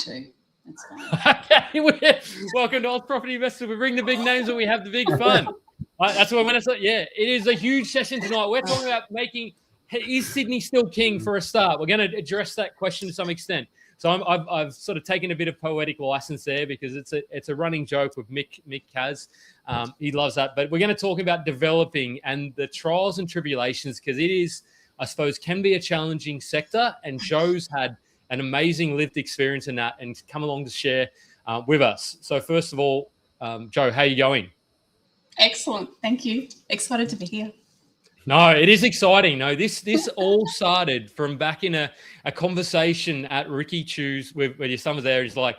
too. That's fine. Okay, welcome to Oz Property Investors. We bring the big names and we have the big fun. That's what I'm going to say. Yeah, it is a huge session tonight. We're talking about is Sydney still king for a start? We're going to address that question to some extent. So I've sort of taken a bit of poetic license there because it's a running joke with Mick Kaz. He loves that. But we're going to talk about developing and the trials and tribulations because it is, I suppose, can be a challenging sector. And Jo's had an amazing lived experience in that and come along to share with us. So first of all, Jo, how are you going? Excellent. Thank you. Excited to be here. No, it is exciting. No, this all started from back in a conversation at Ricky Chew's where your son was there. He's like,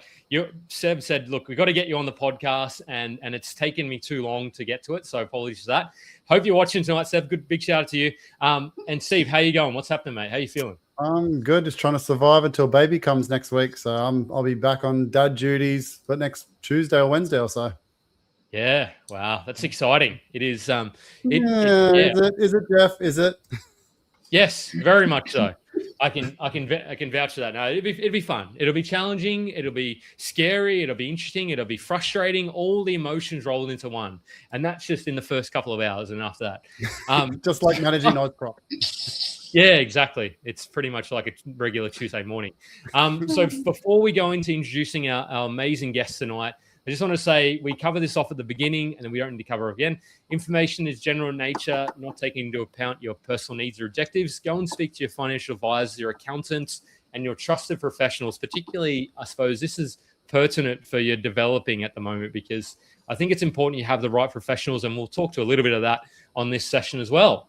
Seb said, look, we've got to get you on the podcast and it's taken me too long to get to it. So apologies for that. Hope you're watching tonight, Seb. Good, big shout out to you. And Steve, how you going? What's happening, mate? How you feeling? I'm good. Just trying to survive until baby comes next week. So I'll be back on dad duties, but next Tuesday or Wednesday or so. Yeah. Wow. That's exciting. It is. Is it, Jeff? Is it? Yes, very much so. I can vouch for that. No, it'd be fun. It'll be challenging. It'll be scary. It'll be interesting. It'll be frustrating. All the emotions rolled into one, and that's just in the first couple of hours. And after that, just like managing Oz Prop. Yeah, exactly. It's pretty much like a regular Tuesday morning. So before we go into introducing our amazing guests tonight, I just want to say we cover this off at the beginning and then we don't need to cover it again. Information is general in nature, not taking into account your personal needs or objectives. Go and speak to your financial advisors, your accountants, and your trusted professionals. Particularly, I suppose this is pertinent for your developing at the moment because I think it's important you have the right professionals, and we'll talk to a little bit of that on this session as well.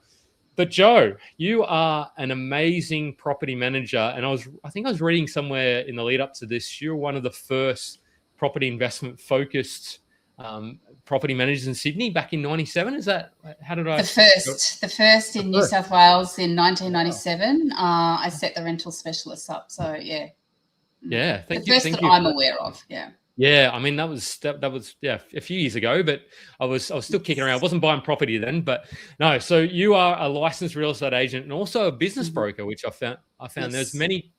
But Jo, you are an amazing property manager, and I think I was reading somewhere in the lead up to this, you're one of the first property investment focused property managers in Sydney back in 97. Is that, how did I? The first in New South Wales in 1997. I set the rental specialists up. So yeah. Yeah. The first that I'm aware of. Yeah. Yeah, I mean that was a few years ago, but I was still kicking around. I wasn't buying property then, but no. So you are a licensed real estate agent and also a business broker, which I found yes. There's many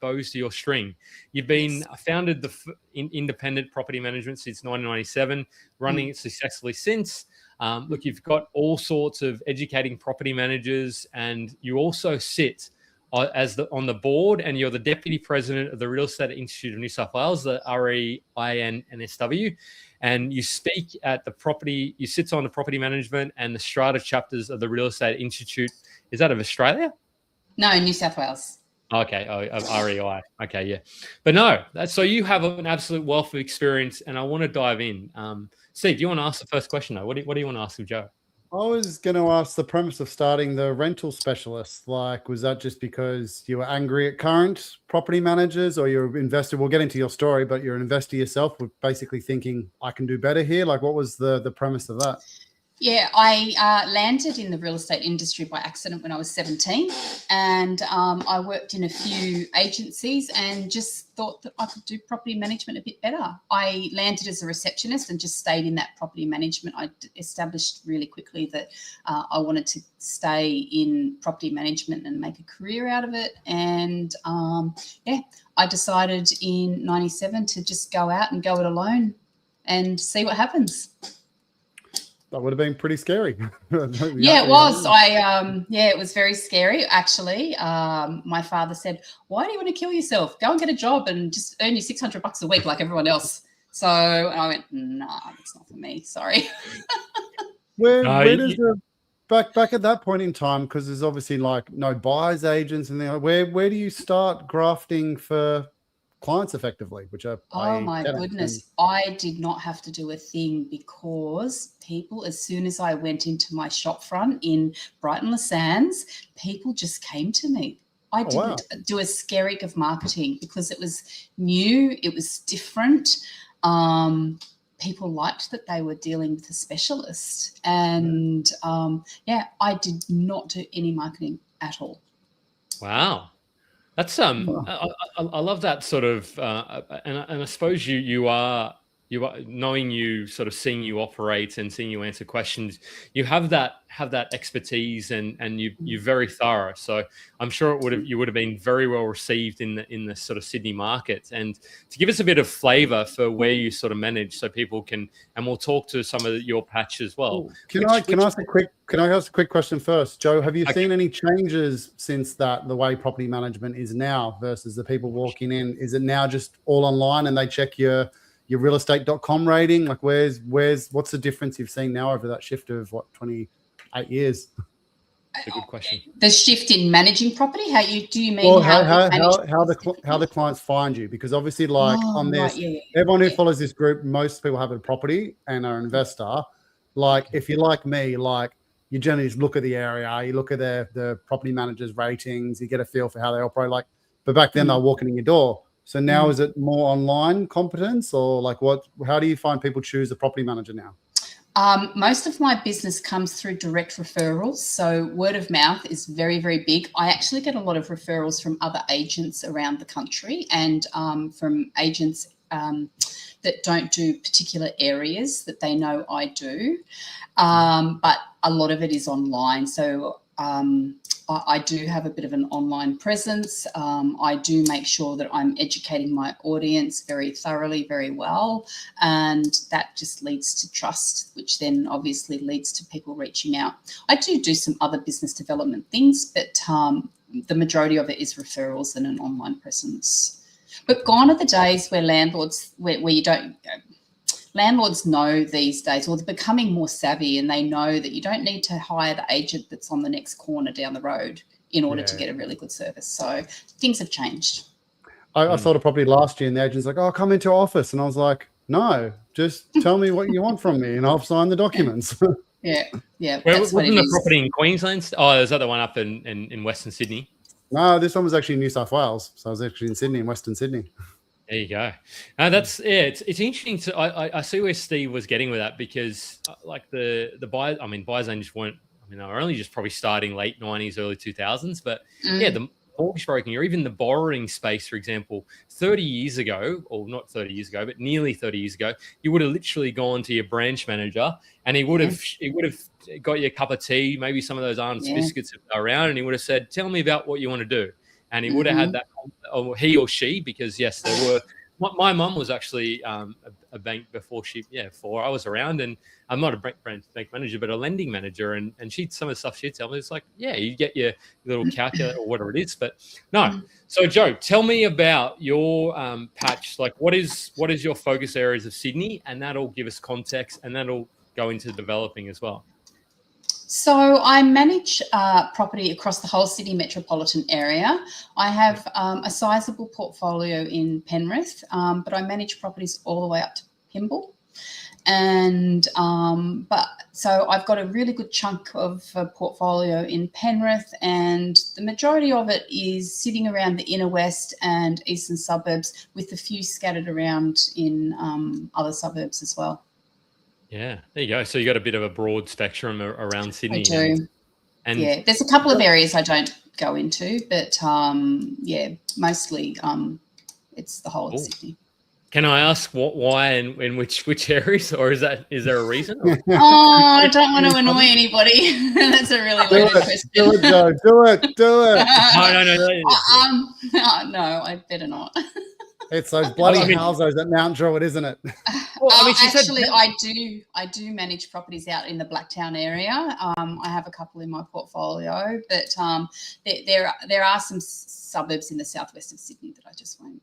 bows to your string. You've been founded in independent property management since 1997, running it successfully since. Look, you've got all sorts of educating property managers, and you also sit on the board, and you're the deputy president of the Real Estate Institute of New South Wales, the REINSW, and you speak at you sit on the property management and the strata chapters of the Real Estate Institute. Is that of Australia? No, New South Wales. Okay, REI. Okay, yeah. But no, so you have an absolute wealth of experience, and I want to dive in. Steve, do you want to ask the first question though? What do you want to ask of Jo? I was going to ask the premise of starting the rental specialist. Like, was that just because you were angry at current property managers, or you're an investor? We'll get into your story, but you're an investor yourself with basically thinking, I can do better here. Like, what was the premise of that? Yeah, I landed in the real estate industry by accident when I was 17, and I worked in a few agencies and just thought that I could do property management a bit better. I landed as a receptionist and just stayed in that property management. I established really quickly that I wanted to stay in property management and make a career out of it. And I decided in 97 to just go out and go it alone and see what happens. That would have been pretty scary. Yeah, it was. It was very scary, actually. My father said, why do you want to kill yourself? Go and get a job and just earn you $600 a week like everyone else. So I went, nah, that's not for me. Sorry. Where does back at that point in time, because there's obviously like no buyers agents and where do you start grafting for clients effectively, which are my goodness, I did not have to do a thing because people, as soon as I went into my shop front in Brighton Les Sands, people just came to me. I didn't do a skerrick of marketing because it was new, it was different. People liked that they were dealing with a specialist, and I did not do any marketing at all. Wow. That's I love that sort of, and I suppose you are knowing you, sort of seeing you operate and seeing you answer questions, you have that expertise, and you're very thorough. So I'm sure you would have been very well received in the sort of Sydney market. And to give us a bit of flavour for where you sort of manage, so people can, and we'll talk to some of your patch as well. Can I ask a quick question first, Jo? Have you seen any changes since the way property management is now versus the people walking in? Is it now just all online and they check your realestate.com rating? Like what's the difference you've seen now over that shift of 28 years? That's a good question. The shift in managing property? How you mean? Well, how the clients find you? Because obviously, like on this, right, everyone who follows this group, most people have a property and are an investor. Like if you're like me, like you generally just look at the area, you look at the property managers' ratings, you get a feel for how they operate. Like, but back then they're walking in your door. So now is it more online competence, or like how do you find people choose a property manager now? Most of my business comes through direct referrals. So word of mouth is very, very big. I actually get a lot of referrals from other agents around the country, and from agents that don't do particular areas that they know I do. But a lot of it is online. So I do have a bit of an online presence. I do make sure that I'm educating my audience very thoroughly, very well, and that just leads to trust, which then obviously leads to people reaching out. I do some other business development things, but the majority of it is referrals and an online presence. But gone are the days where landlords, where you don't. Landlords know these days, or they're becoming more savvy, and they know that you don't need to hire the agent that's on the next corner down the road in order to get a really good service. So things have changed. I sold a property last year, and the agent's like, "Oh, come into our office," and I was like, "No, just tell me what you want from me, and I'll sign the documents." Yeah. Wasn't the property in Queensland? Oh, is that the one up in Western Sydney? No, this one was actually in New South Wales. So I was actually in Sydney, in Western Sydney. There you go. That's it's interesting to I see where Steve was getting with that, because like the buyers, buyers just weren't. They were only just probably starting late 90s, early 2000s. But the mortgage broking, or even the borrowing space, for example, 30 years ago, or not 30 years ago, but nearly 30 years ago, you would have literally gone to your branch manager, and he would have got you a cup of tea, maybe some of those Arnott's biscuits around, and he would have said, "Tell me about what you want to do." And he would have had that, or he or she, because yes, there were. My mum was actually a bank before I was around, and I'm not a bank manager, but a lending manager, and some of the stuff she'd tell me, it's like, you get your little calculator or whatever it is, but no. So Jo, tell me about your patch. Like, what is your focus areas of Sydney, and that'll give us context, and that'll go into developing as well. So I manage property across the whole Sydney metropolitan area. I have a sizable portfolio in Penrith, but I manage properties all the way up to Pymble. And so I've got a really good chunk of a portfolio in Penrith, and the majority of it is sitting around the inner west and eastern suburbs, with a few scattered around in other suburbs as well. Yeah, there you go. So you got a bit of a broad spectrum around Sydney. I do. And there's a couple of areas I don't go into, but mostly it's the whole of Sydney. Can I ask why and in which areas, or is there a reason? I don't want to annoy anybody. That's a really loaded question. Do it, Jo. Do it. No. No, I better not. It's those bloody houses at Mount Druitt, isn't it? I do manage properties out in the Blacktown area. I have a couple in my portfolio, but there are some suburbs in the southwest of Sydney that I just won't.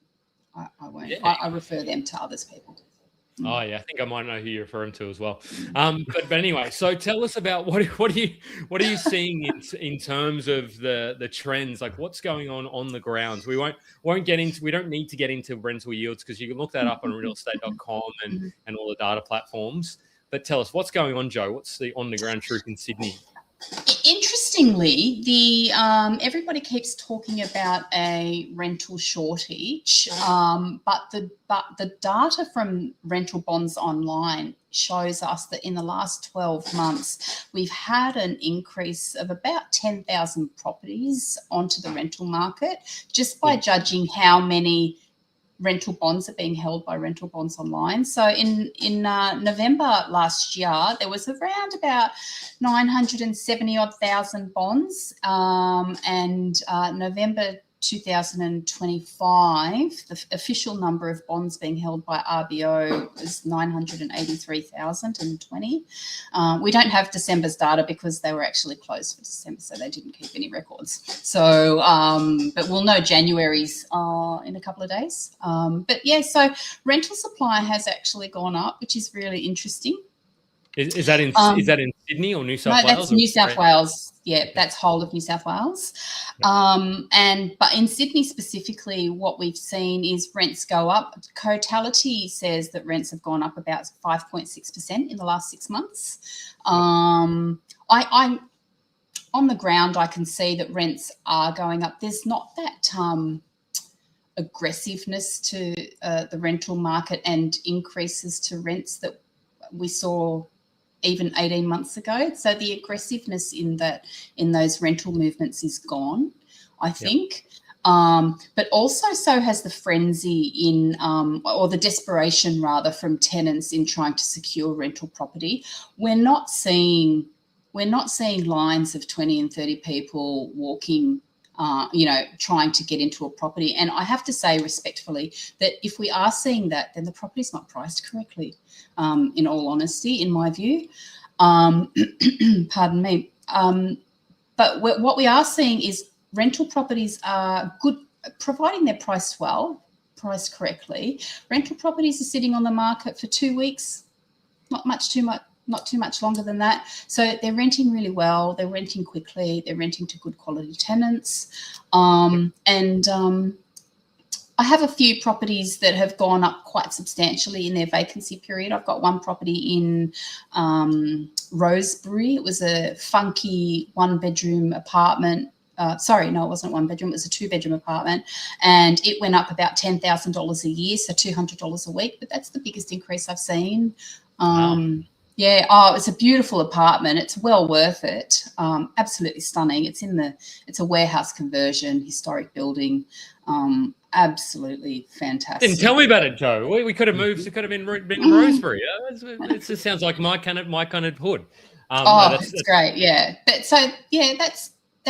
I won't. Yeah. I refer them to others people. Oh yeah, I think I might know who you're referring to as well. But anyway, so tell us about what are you seeing in terms of the trends? Like, what's going on the grounds? We don't need to get into rental yields, because you can look that up on realestate.com and all the data platforms. But tell us what's going on, Jo. What's the on the ground truth in Sydney? Interestingly, everybody keeps talking about a rental shortage, but the data from Rental Bonds Online shows us that in the last 12 months, we've had an increase of about 10,000 properties onto the rental market, just by judging how many rental bonds are being held by Rental Bonds Online. So in November last year, there was around about 970 odd thousand bonds, and November 2025, the official number of bonds being held by RBO was 983,020. We don't have December's data because they were actually closed for December, so they didn't keep any records. So, but we'll know January's in a couple of days. But yeah, so rental supply has actually gone up, which is really interesting. Is that in Sydney or New South Wales? No, that's New South Wales. Yeah, that's whole of New South Wales. But in Sydney specifically, what we've seen is rents go up. Cotality says that rents have gone up about 5.6% in the last 6 months. I'm on the ground. I can see that rents are going up. There's not that aggressiveness to the rental market and increases to rents that we saw even 18 months ago. So the aggressiveness in those rental movements is gone, I think. But also so has the frenzy in, or the desperation rather, from tenants in trying to secure rental property. We're not seeing lines of 20 and 30 people walking, trying to get into a property. And I have to say respectfully that if we are seeing that, then the property's not priced correctly, in all honesty, in my view. Pardon me. But what we are seeing is rental properties are good, providing they're priced correctly. Rental properties are sitting on the market for 2 weeks, not too much longer than that. So they're renting really well. They're renting quickly. They're renting to good quality tenants. I have a few properties that have gone up quite substantially in their vacancy period. I've got one property in Rosebery. It was a funky one-bedroom apartment. Sorry, no, it wasn't one bedroom. It was a two-bedroom apartment, and it went up about $10,000 a year, so $200 a week. But that's the biggest increase I've seen. Wow. Yeah. Oh, it's a beautiful apartment. It's well worth it. Absolutely stunning. It's a warehouse conversion, historic building. Absolutely fantastic. Then tell me about it, Jo. We could have moved. It could have been Rosebery. It just sounds like my kind of hood. It's great. Yeah. But so yeah, that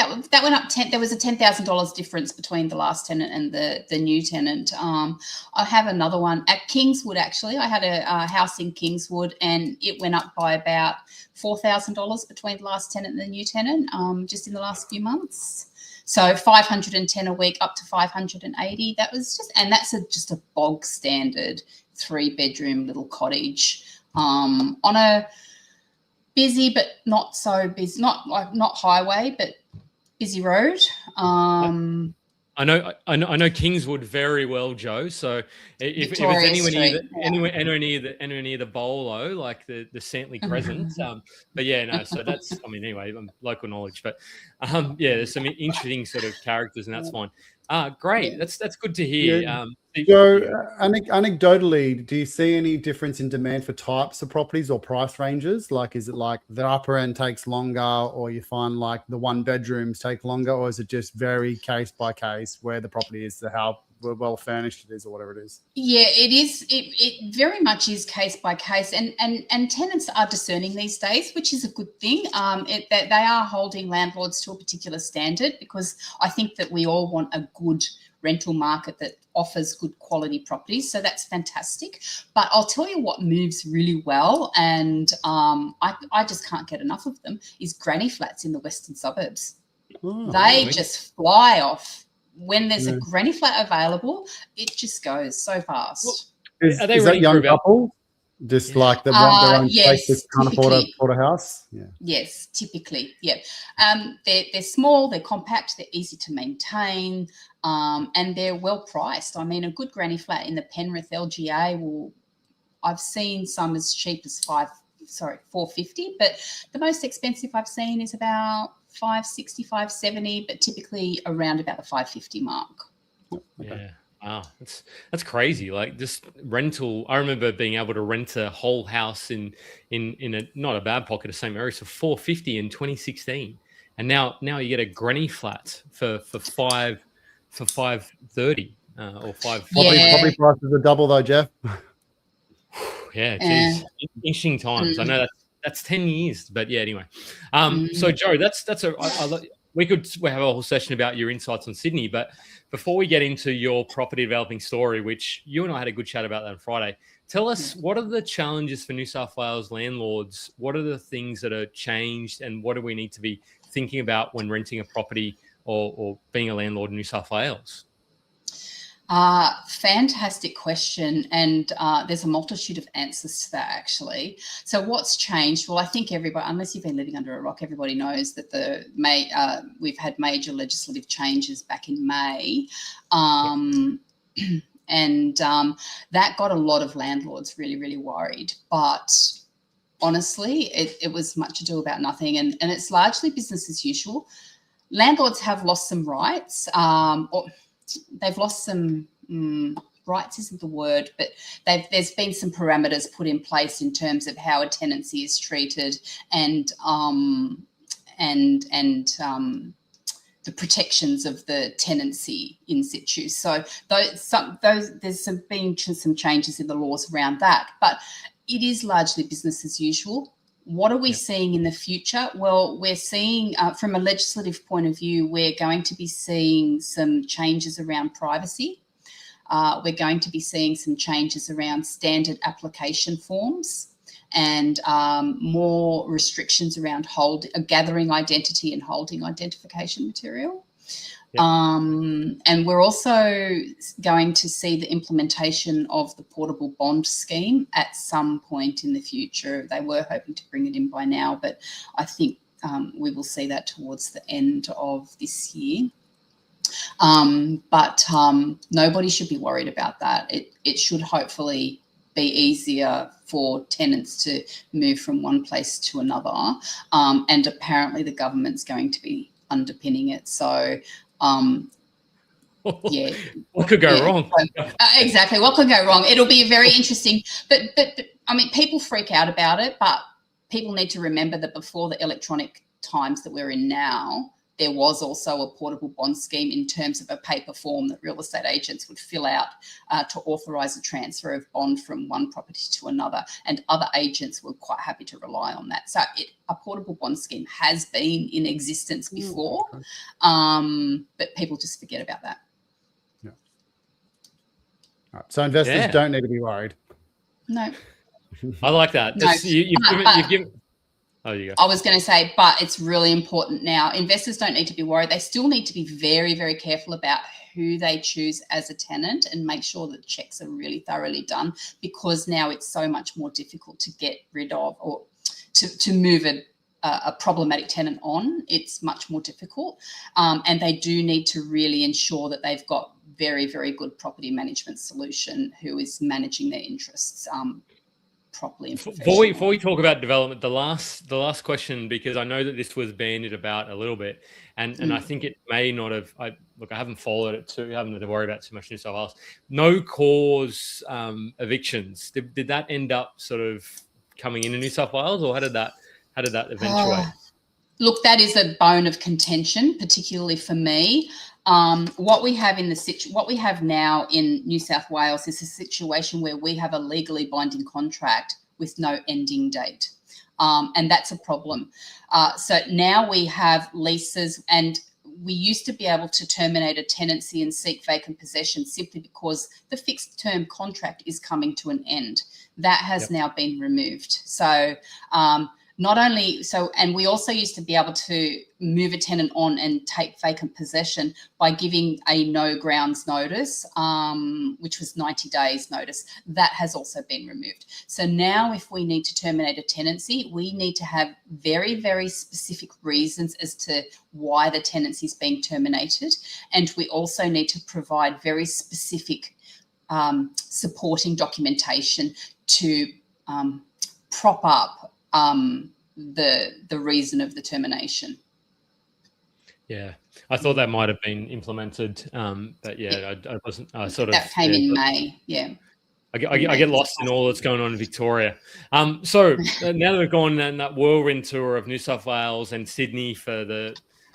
went up there was a $10,000 difference between the last tenant and the new tenant. I have another one at Kingswood, actually. I had a house in Kingswood, and it went up by about $4,000 between the last tenant and the new tenant, just in the last few months. So 510 a week up to 580. That was that's just a bog standard 3-bedroom little cottage on a busy but not so busy, not highway, but busy road. I know Kingswood very well, Jo. So if it's anywhere near the Bolo, like the Santley Crescent, but yeah, no. So that's, anyway, local knowledge, but there's some interesting sort of characters, and that's fine. Great. That's good to hear. Yeah. Jo, anecdotally, do you see any difference in demand for types of properties or price ranges? Like, is it like the upper end takes longer, or you find like the 1-bedrooms take longer, or is it just very case by case where the property is, how well furnished it is, or whatever it is? Yeah, it is. It very much is case by case, and tenants are discerning these days, which is a good thing. That they are holding landlords to a particular standard, because I think that we all want a good rental market that offers good quality properties. So that's fantastic. But I'll tell you what moves really well, and I just can't get enough of them, is granny flats in the western suburbs. They just fly off. When there's a granny flat available, it just goes so fast. Is that young couple? Just like the want their own place, just can't afford a house? Yeah. Yes, typically, yeah. They're small, they're compact, they're easy to maintain, and they're well priced. I mean, a good granny flat in the Penrith LGA I've seen some as cheap as $450, but the most expensive I've seen is about $560, $570, but typically around about the $550 mark. Okay. Yeah. Wow, that's crazy. Like, just rental. I remember being able to rent a whole house in a not a bad pocket of same area for $450 in 2016, and now you get a granny flat for $530. or 5. Property prices are double though, Jeff. Yeah, geez, interesting times. I know that's 10 years, but yeah, anyway. So Joe, we have a whole session about your insights on Sydney, but before we get into your property developing story, which you and I had a good chat about that on Friday, tell us, what are the challenges for New South Wales landlords? What are the things that are changed, and what do we need to be thinking about when renting a property or being a landlord in New South Wales? Fantastic question, and there's a multitude of answers to that, actually. So what's changed? Well, I think everybody, unless you've been living under a rock, everybody knows that we've had major legislative changes back in May, and that got a lot of landlords really, really worried. But honestly, it was much ado about nothing, and it's largely business as usual. Landlords have lost some rights, or they've lost some rights isn't the word, but there's been some parameters put in place in terms of how a tenancy is treated, and the protections of the tenancy in situ. So there's been some changes in the laws around that, but it is largely business as usual. What are we seeing in the future? Well, we're seeing, from a legislative point of view, we're going to be seeing some changes around privacy. We're going to be seeing some changes around standard application forms, and more restrictions around gathering identity and holding identification material. Yep. And we're also going to see the implementation of the portable bond scheme at some point in the future. They were hoping to bring it in by now, but I think we will see that towards the end of this year. But nobody should be worried about that. It should hopefully be easier for tenants to move from one place to another. And apparently the government's going to be underpinning it. So, what could go wrong? Exactly. What could go wrong? It'll be very interesting. But I mean, people freak out about it, but people need to remember that before the electronic times that we're in now, there was also a portable bond scheme in terms of a paper form that real estate agents would fill out to authorise a transfer of bond from one property to another, and other agents were quite happy to rely on that. So a portable bond scheme has been in existence before, but people just forget about that. Yeah. All right. So investors don't need to be worried. No. I like that. No. You've given. Oh, you go. I was going to say, but it's really important now. Investors don't need to be worried. They still need to be very, very careful about who they choose as a tenant and make sure that checks are really thoroughly done, because now it's so much more difficult to get rid of or to move a problematic tenant on. It's much more difficult. And they do need to really ensure that they've got very, very good property management solution who is managing their interests properly and professionally. Before we talk about development, the last question, because I know that this was bandied about a little bit, and I think it may not have. I haven't followed it too. I haven't had to worry about too much New South Wales. No cause evictions. Did that end up sort of coming into New South Wales, or how did that eventuate? Look, that is a bone of contention, particularly for me. What we have now in New South Wales is a situation where we have a legally binding contract with no ending date, and that's a problem. So now we have leases, and we used to be able to terminate a tenancy and seek vacant possession simply because the fixed term contract is coming to an end. That has now been removed. So and we also used to be able to move a tenant on and take vacant possession by giving a no grounds notice, which was 90 days notice. That has also been removed. So now if we need to terminate a tenancy, we need to have very, very specific reasons as to why the tenancy is being terminated. And we also need to provide very specific supporting documentation to prop up the reason of the termination. Yeah, I thought that might have been implemented, but I wasn't. That came in May. Yeah, I get lost in all that's going on in Victoria. So now that we've gone on that whirlwind tour of New South Wales and Sydney for the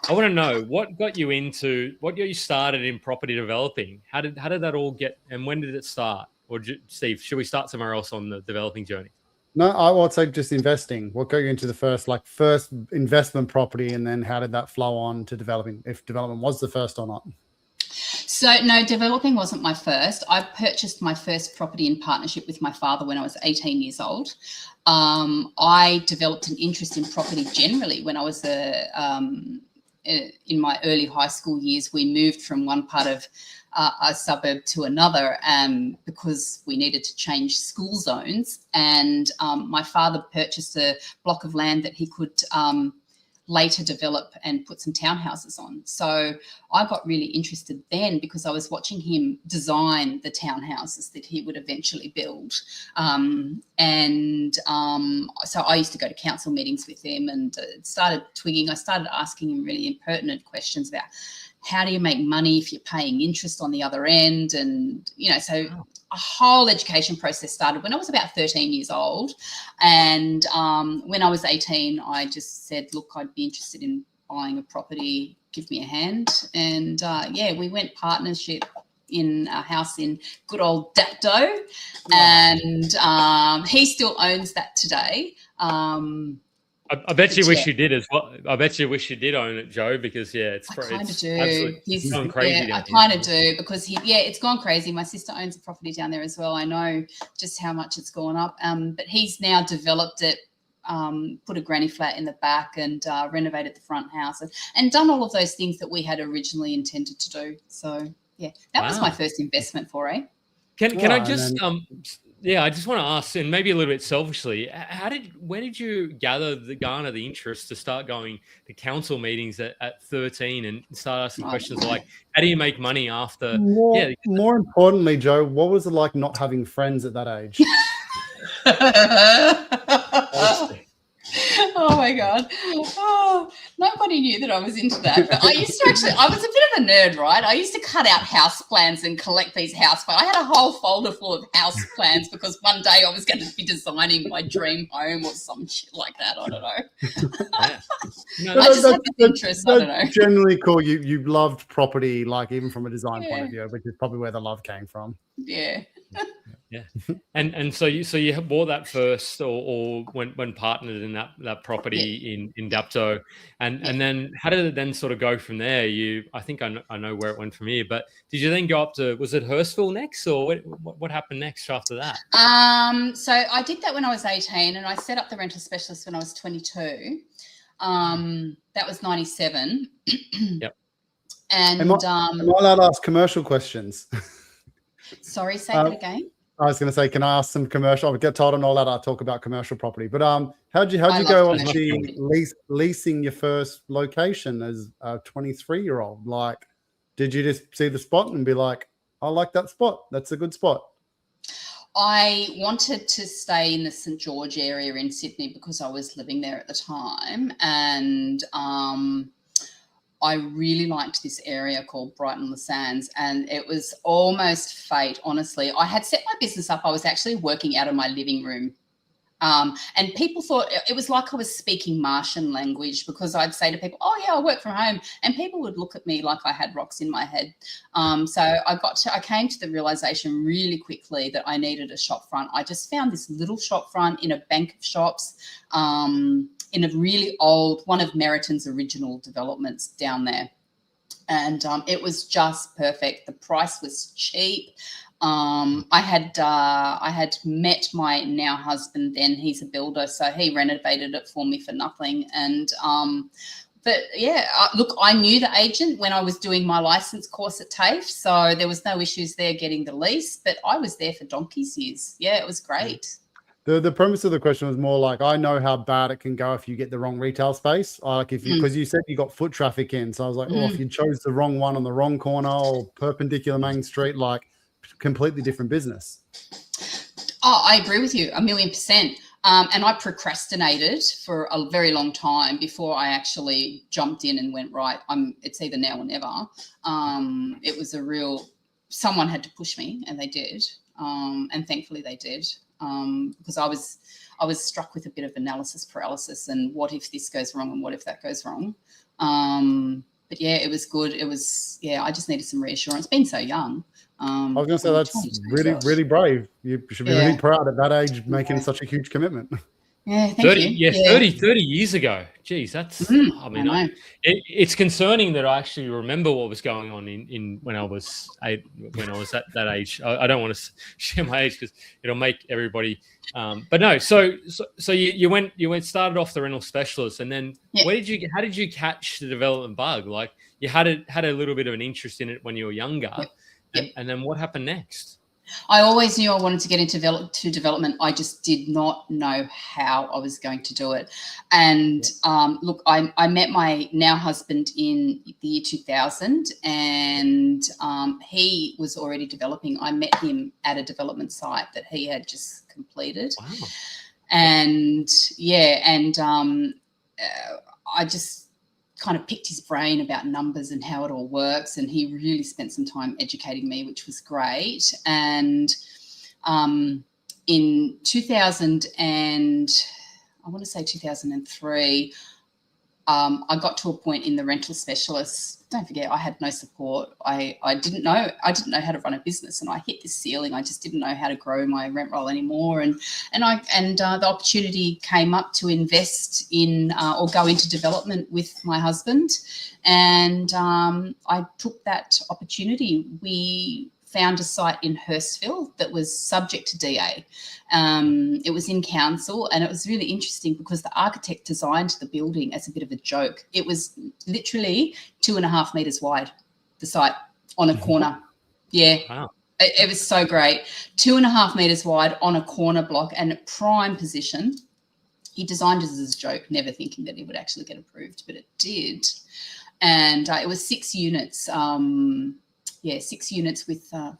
I want to know what got you started in property developing. How did that all get, and when did it start? Or Steve, should we start somewhere else on the developing journey? No, I would say just investing. What got you into the first investment property, and then how did that flow on to developing, if development was the first or not? So no, developing wasn't my first. I purchased my first property in partnership with my father when I was 18 years old. I developed an interest in property generally when I was in my early high school years. We moved from one part of a suburb to another because we needed to change school zones. And my father purchased a block of land that he could later develop and put some townhouses on. So I got really interested then because I was watching him design the townhouses that he would eventually build. So I used to go to council meetings with him and started twigging. I started asking him really impertinent questions about how do you make money if you're paying interest on the other end? And, so a whole education process started when I was about 13 years old. And when I was 18, I just said, look, I'd be interested in buying a property, give me a hand. And we went partnership in a house in good old Dapto. And he still owns that today. I bet you wish you did as well. I bet you wish you did own it, Jo, because it's kind of do. It's gone crazy. I kind of do because it's gone crazy. My sister owns a property down there as well. I know just how much it's gone up. But he's now developed it, put a granny flat in the back, and renovated the front house, and done all of those things that we had originally intended to do. So that was my first investment foray. Can I just I just want to ask, and maybe a little bit selfishly, where did you garner the interest to start going to council meetings at 13 and start asking questions like, how do you make money after? More importantly, Jo, what was it like not having friends at that age? Oh my God. Oh, nobody knew that I was into that. But I was a bit of a nerd, right? I used to cut out house plans and collect these house plans. I had a whole folder full of house plans because one day I was going to be designing my dream home or some shit like that. I don't know. I just had this interest. I don't know. Generally cool. You loved property, like even from a design point of view, which is probably where the love came from. Yeah. Yeah, and so you bought that first, or when partnered in that property in Dapto, and then how did it then sort of go from there? I think I know where it went from here, but did you then go up to, was it Hurstville next, or what happened next after that? So I did that when I was 18, and I set up the rental specialist when I was 22. That was 97. Yep. And am I allowed to ask commercial questions? Sorry, say that again. I was going to say, can I ask some commercial? I get told I'm not allowed to talk about commercial property, but how'd you go on leasing your first location as a 23-year-old? Like, did you just see the spot and be like, I like that spot, that's a good spot? I wanted to stay in the St. George area in Sydney because I was living there at the time, and I really liked this area called Brighton Le Sands, and it was almost fate, honestly. I had set my business up. I was actually working out of my living room. And people thought it was like I was speaking Martian language because I'd say to people, oh, yeah, I work from home. And people would look at me like I had rocks in my head. So I came to the realization really quickly that I needed a shop front. I just found this little shop front in a bank of shops, in a really old, one of Meriton's original developments down there. And it was just perfect. The price was cheap. I had met my now husband then. He's a builder, so he renovated it for me for nothing. And but yeah, look, I knew the agent when I was doing my license course at TAFE, so there was no issues there getting the lease. But I was there for donkey's years. Yeah, it was great. The premise of the question was more like, I know how bad it can go if you get the wrong retail space. Like if you, because you said you got foot traffic in, so I was like, oh, if you chose the wrong one on the wrong corner or perpendicular main street, like completely different business. Oh, I agree with you 1,000,000%. And I procrastinated for a very long time before I actually jumped in and went, right, it's either now or never. It was someone had to push me, and they did. And thankfully they did. because I was struck with a bit of analysis paralysis and what if this goes wrong and what if that goes wrong. But yeah, it was good. It was, yeah, I just needed some reassurance. Being so young. I was going to say that's really, really brave. You should be really proud at that age making such a huge commitment. Yeah, thank you. Yeah, 30 years ago. Geez, that's, I mean, it's concerning that I actually remember what was going on in when I was at that age. I don't want to share my age because it'll make everybody, but no, so you started off the rental specialist, and then how did you catch the development bug? Like you had a little bit of an interest in it when you were younger, and then what happened next? I always knew I wanted to get into development. I just did not know how I was going to do it. And look, I met my now husband in the year 2000, and he was already developing. I met him at a development site that he had just completed. Wow. And I just kind of picked his brain about numbers and how it all works, and he really spent some time educating me, which was great. And in 2003, I got to a point in the rental specialist. Don't forget, I had no support. I didn't know how to run a business, and I hit this ceiling. I just didn't know how to grow my rent roll anymore. And the opportunity came up to invest in or go into development with my husband, and I took that opportunity. We found a site in Hurstville that was subject to DA. It was in council, and it was really interesting because the architect designed the building as a bit of a joke. It was literally 2.5 meters wide, the site, on a corner. Yeah. Wow. It was so great. 2.5 meters wide on a corner block and a prime position. He designed it as a joke, never thinking that it would actually get approved, but it did. And it was 6 units. 6 units with 4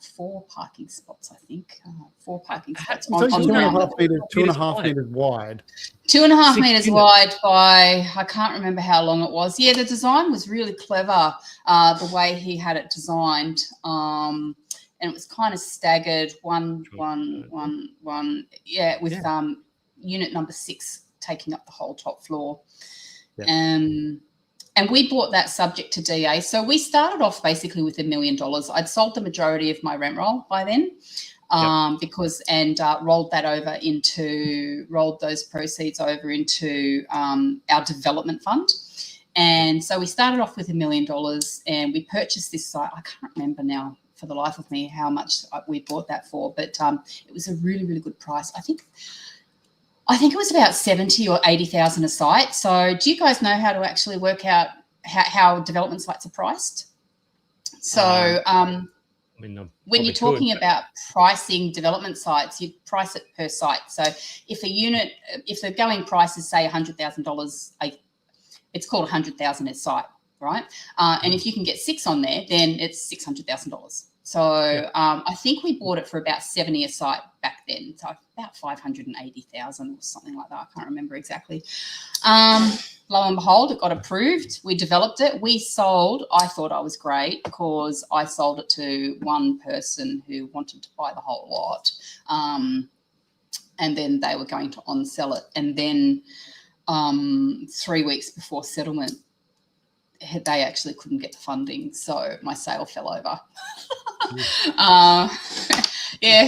parking spots, I think. 4 parking spots. So 2.5 meters wide. 2.5 meters wide by, I can't remember how long it was. Yeah, the design was really clever, the way he had it designed. And it was kind of staggered, one, with unit number 6 taking up the whole top floor. Yeah. And we bought that subject to DA. So we started off basically with $1 million. I'd sold the majority of my rent roll by then, rolled those proceeds over into our development fund. And so we started off with $1 million, and we purchased this site. I can't remember now for the life of me how much we bought that for, but it was a really, really good price. I think it was about 70 or 80,000 a site. So do you guys know how to actually work out how development sites are priced? So when you're talking about pricing development sites, you price it per site. So if the going price is, say, $100,000, it's called $100,000 a site, right? And if you can get 6 on there, then it's $600,000. So I think we bought it for about 70 a site back then, so about 580,000 or something like that. I can't remember exactly. Lo and behold, it got approved. We developed it. We sold. I thought I was great because I sold it to one person who wanted to buy the whole lot, and then they were going to on-sell it. And then 3 weeks before settlement, they actually couldn't get the funding, so my sale fell over.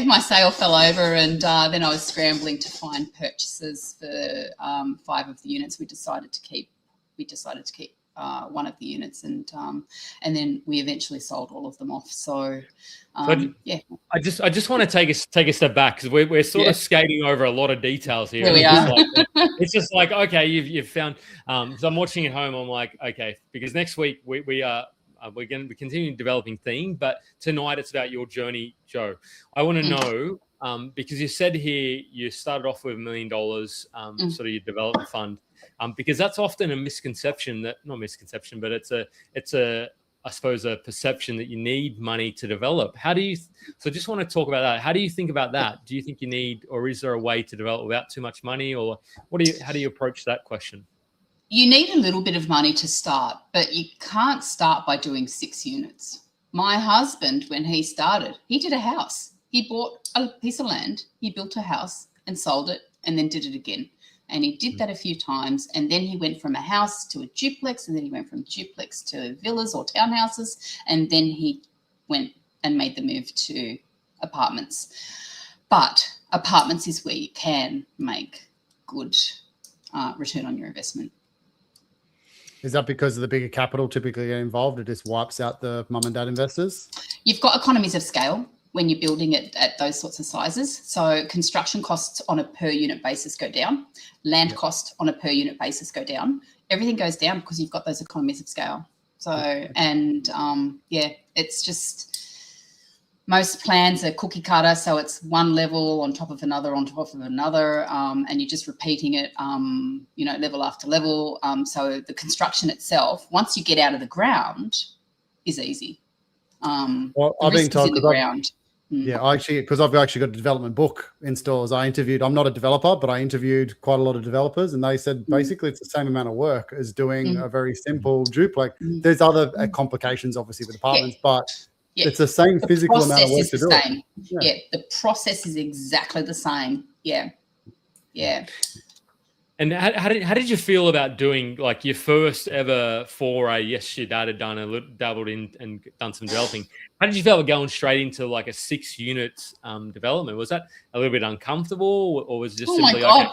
My sale fell over, and then I was scrambling to find purchasers for 5 of the units. We decided to keep one of the units, and then we eventually sold all of them off. So I just want to take a step back, because we're sort of skating over a lot of details here. Here we are. It's just like, okay, you've found. So I'm watching at home. I'm like, okay, because next week we're going to be continuing developing theme, but tonight it's about your journey, Jo. I want to know, because you said here you started off with $1 million, sort of your development fund, because that's often a misconception but it's a I suppose a perception that you need money to develop. So just want to talk about that. How do you think about that? Do you think you need, or is there a way to develop without too much money, or how do you approach that question? You need a little bit of money to start, but you can't start by doing 6 units. My husband, when he started, he did a house. He bought a piece of land, he built a house and sold it and then did it again. And he did that a few times. And then he went from a house to a duplex, and then he went from duplex to villas or townhouses. And then he went and made the move to apartments. But apartments is where you can make good return on your investment. Is that because of the bigger capital typically get involved? It just wipes out the mum and dad investors? You've got economies of scale when you're building it at those sorts of sizes. So construction costs on a per unit basis go down. Land costs on a per unit basis go down. Everything goes down because you've got those economies of scale. So, and it's just, most plans are cookie cutter. So it's one level on top of another, on top of another. And you're just repeating it, level after level. So the construction itself, once you get out of the ground, is easy. Well, I've been told because I've actually got a development book in stores. I'm not a developer, but I interviewed quite a lot of developers, and they said basically it's the same amount of work as doing a very simple duplex. There's other complications, obviously, with apartments, but it's the same physical amount of work to do it. Yeah, the process is exactly the same. Yeah. And how did you feel about doing like your first ever foray? Yes, your dad had dabbled in and done some developing. How did you feel about going straight into like a 6-unit development? Was that a little bit uncomfortable, or was it just simply like?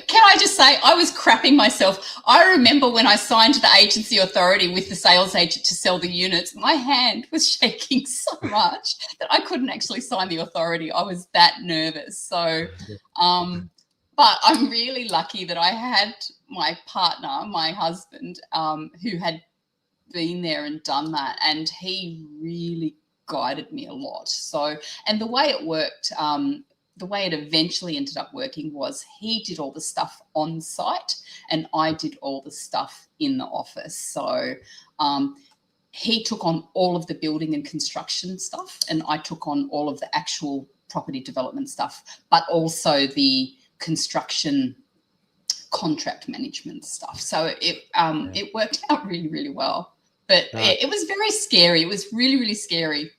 Can I just say, I was crapping myself. I remember when I signed the agency authority with the sales agent to sell the units, my hand was shaking so much that I couldn't actually sign the authority. I was that nervous. So, but I'm really lucky that I had my partner, my husband, who had been there and done that, and he really guided me a lot. So, and the way it worked, the way it eventually ended up working was he did all the stuff on site and I did all the stuff in the office. So he took on all of the building and construction stuff, and I took on all of the actual property development stuff, but also the construction contract management stuff. So it worked out really, really well. But it was very scary. It was really, really scary.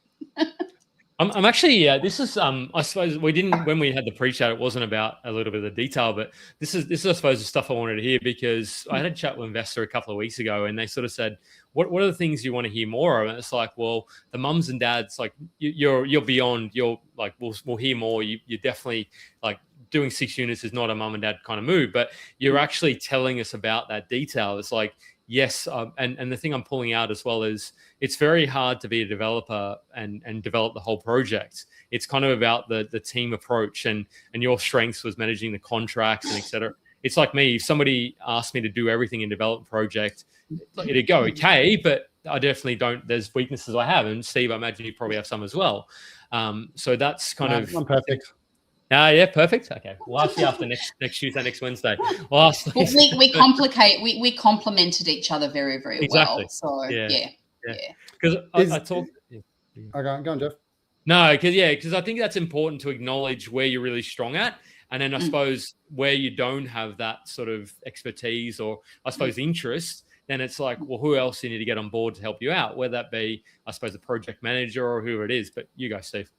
I'm actually, this is, I suppose we didn't, when we had the pre-chat, it wasn't about a little bit of the detail, but this is, I suppose, the stuff I wanted to hear, because I had a chat with an investor a couple of weeks ago, and they sort of said, what are the things you want to hear more of? And it's like, well, the mums and dads, like you're beyond, you're like, we'll hear more. You're definitely like doing 6 units is not a mum and dad kind of move, but you're actually telling us about that detail. It's like, yes, and the thing I'm pulling out as well is it's very hard to be a developer and develop the whole project. It's kind of about the team approach, and your strengths was managing the contracts and et cetera. It's like me, if somebody asked me to do everything in development project, it'd go okay, but I definitely don't. There's weaknesses I have, and Steve, I imagine you probably have some as well. So that's kind of. I'm perfect. Yeah, perfect. Okay, we'll ask you after next Tuesday, next Wednesday. We complemented each other very, very well. So yeah. Because I talk. Okay, go on, Jeff. No, because I think that's important to acknowledge where you're really strong at, and then I suppose where you don't have that sort of expertise or I suppose interest. Then it's like, well, who else you need to get on board to help you out? Whether that be, I suppose, a project manager or whoever it is. But you go, Steve.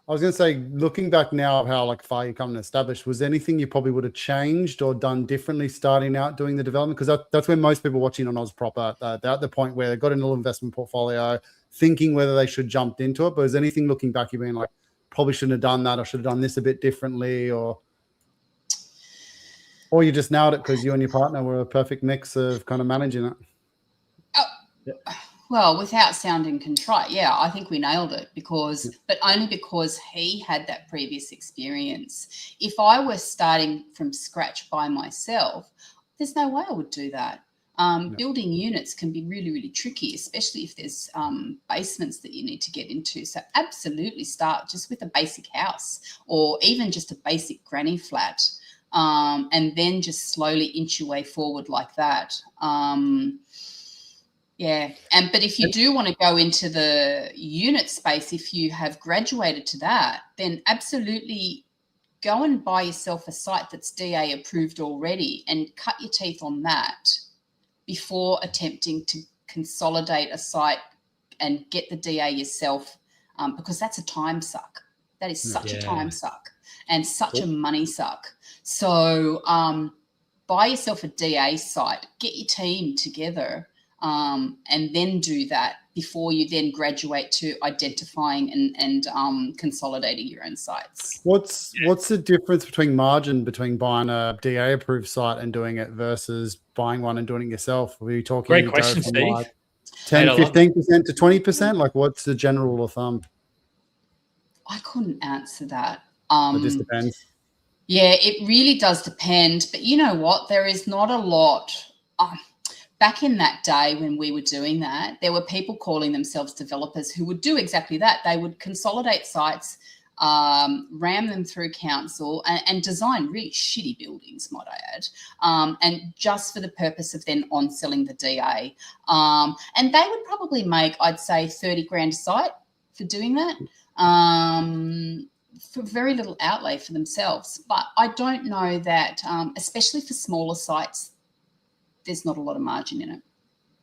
I was going to say, looking back now of how far you come and established, was there anything you probably would have changed or done differently starting out doing the development? Because that's when most people watching on AusProper, they're at the point where they've got a little investment portfolio, thinking whether they should jump into it. But is anything looking back you've been like, probably shouldn't have done that, or should have done this a bit differently, or you just nailed it because you and your partner were a perfect mix of kind of managing it? Well, without sounding contrite, I think we nailed it but only because he had that previous experience. If I were starting from scratch by myself, there's no way I would do that. Building units can be really, really tricky, especially if there's basements that you need to get into. So absolutely start just with a basic house or even just a basic granny flat, and then just slowly inch your way forward like that. But if you do want to go into the unit space, if you have graduated to that, then absolutely go and buy yourself a site that's DA approved already and cut your teeth on that before attempting to consolidate a site and get the DA yourself because that's a time suck. That is such a Yeah. time suck and such a money suck. So buy yourself a DA site, get your team together, and then do that before you then graduate to identifying and consolidating your own sites. What's the difference between margin between buying a DA approved site and doing it versus buying one and doing it yourself? Are you talking Great question, Steve. Like 10, 15% to 20%? Like what's the general rule of thumb? I couldn't answer that. It just depends. Yeah, it really does depend. But you know what? There is not a lot. Back in that day when we were doing that, there were people calling themselves developers who would do exactly that. They would consolidate sites, ram them through council and design really shitty buildings, might I add, and just for the purpose of then on-selling the DA. And they would probably make, I'd say, 30 grand a site for doing that. For very little outlay for themselves. But I don't know that, especially for smaller sites, there's not a lot of margin in it.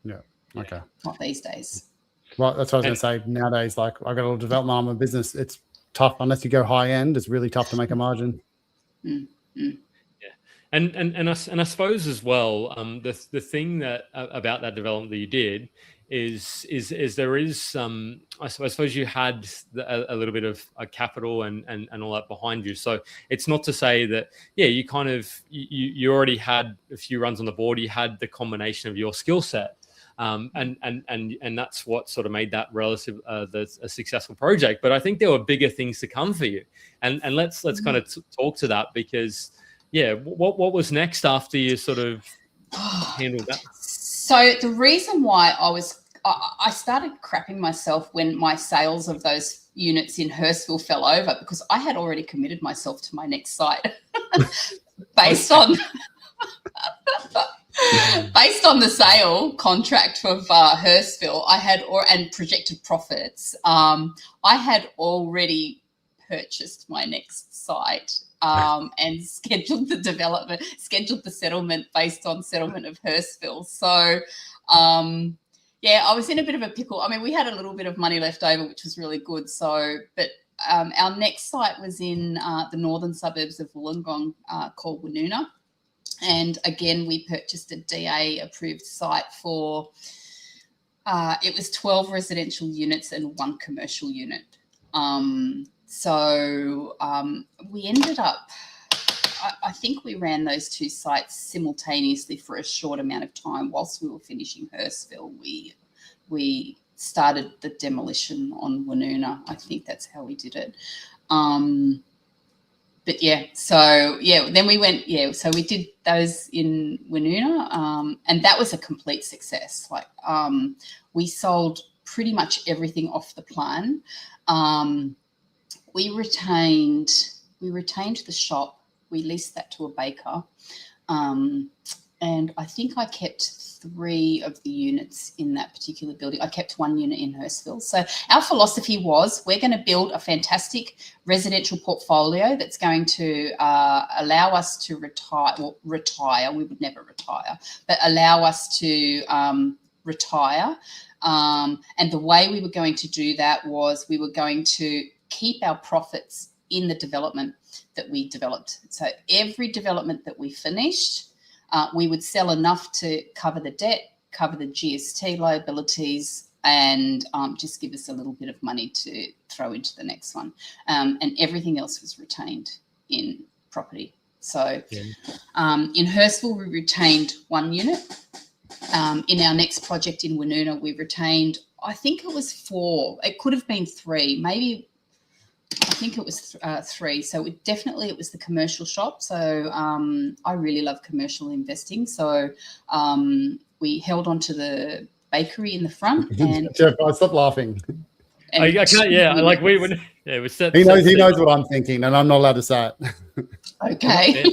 Yeah. Okay. Not these days. Well, that's what I was going to say. Nowadays, like I got a little development arm of business. It's tough unless you go high end. It's really tough to make a margin. Yeah, and I suppose as well, the thing that about that development that you did is there is I suppose you had a little bit of a capital and all that behind you. So it's not to say that you kind of you already had a few runs on the board. You had the combination of your skill set, and that's what sort of made that a successful project. But I think there were bigger things to come for you, and let's kind of talk to that because what was next after you sort of handled that? So the reason why I started crapping myself when my sales of those units in Hurstville fell over, because I had already committed myself to my next site based on the sale contract of Hurstville. I had and projected profits. I had already purchased my next site. And scheduled the settlement based on settlement of Hurstville. So, I was in a bit of a pickle. I mean, we had a little bit of money left over, which was really good. So, but our next site was in the northern suburbs of Wollongong called Woonona. And again, we purchased a DA-approved site for, it was 12 residential units and 1 commercial unit. So we ended up, I think we ran those 2 sites simultaneously for a short amount of time. Whilst we were finishing Hurstville, we started the demolition on Woonona. I think that's how we did it. Then we went, so we did those in Woonona, and that was a complete success. Like we sold pretty much everything off the plan. We retained the shop. We leased that to a baker. And I think I kept 3 of the units in that particular building. I kept 1 unit in Hurstville. So our philosophy was we're going to build a fantastic residential portfolio that's going to allow us to retire. We would never retire, but allow us to retire. And the way we were going to do that was we were going to keep our profits in the development that we developed. So every development that we finished, we would sell enough to cover the debt, cover the GST liabilities, and just give us a little bit of money to throw into the next one. And everything else was retained in property. So in Hurstville, we retained 1 unit. In our next project in Woonona, we retained, I think it was 4. It could have been 3, maybe. I think it was 3. So it was the commercial shop. So I really love commercial investing. So we held on to the bakery in the front. And Jeff, stop laughing. I can't, like we would. Yeah, we set. He knows what I'm thinking, and I'm not allowed to say it. Okay.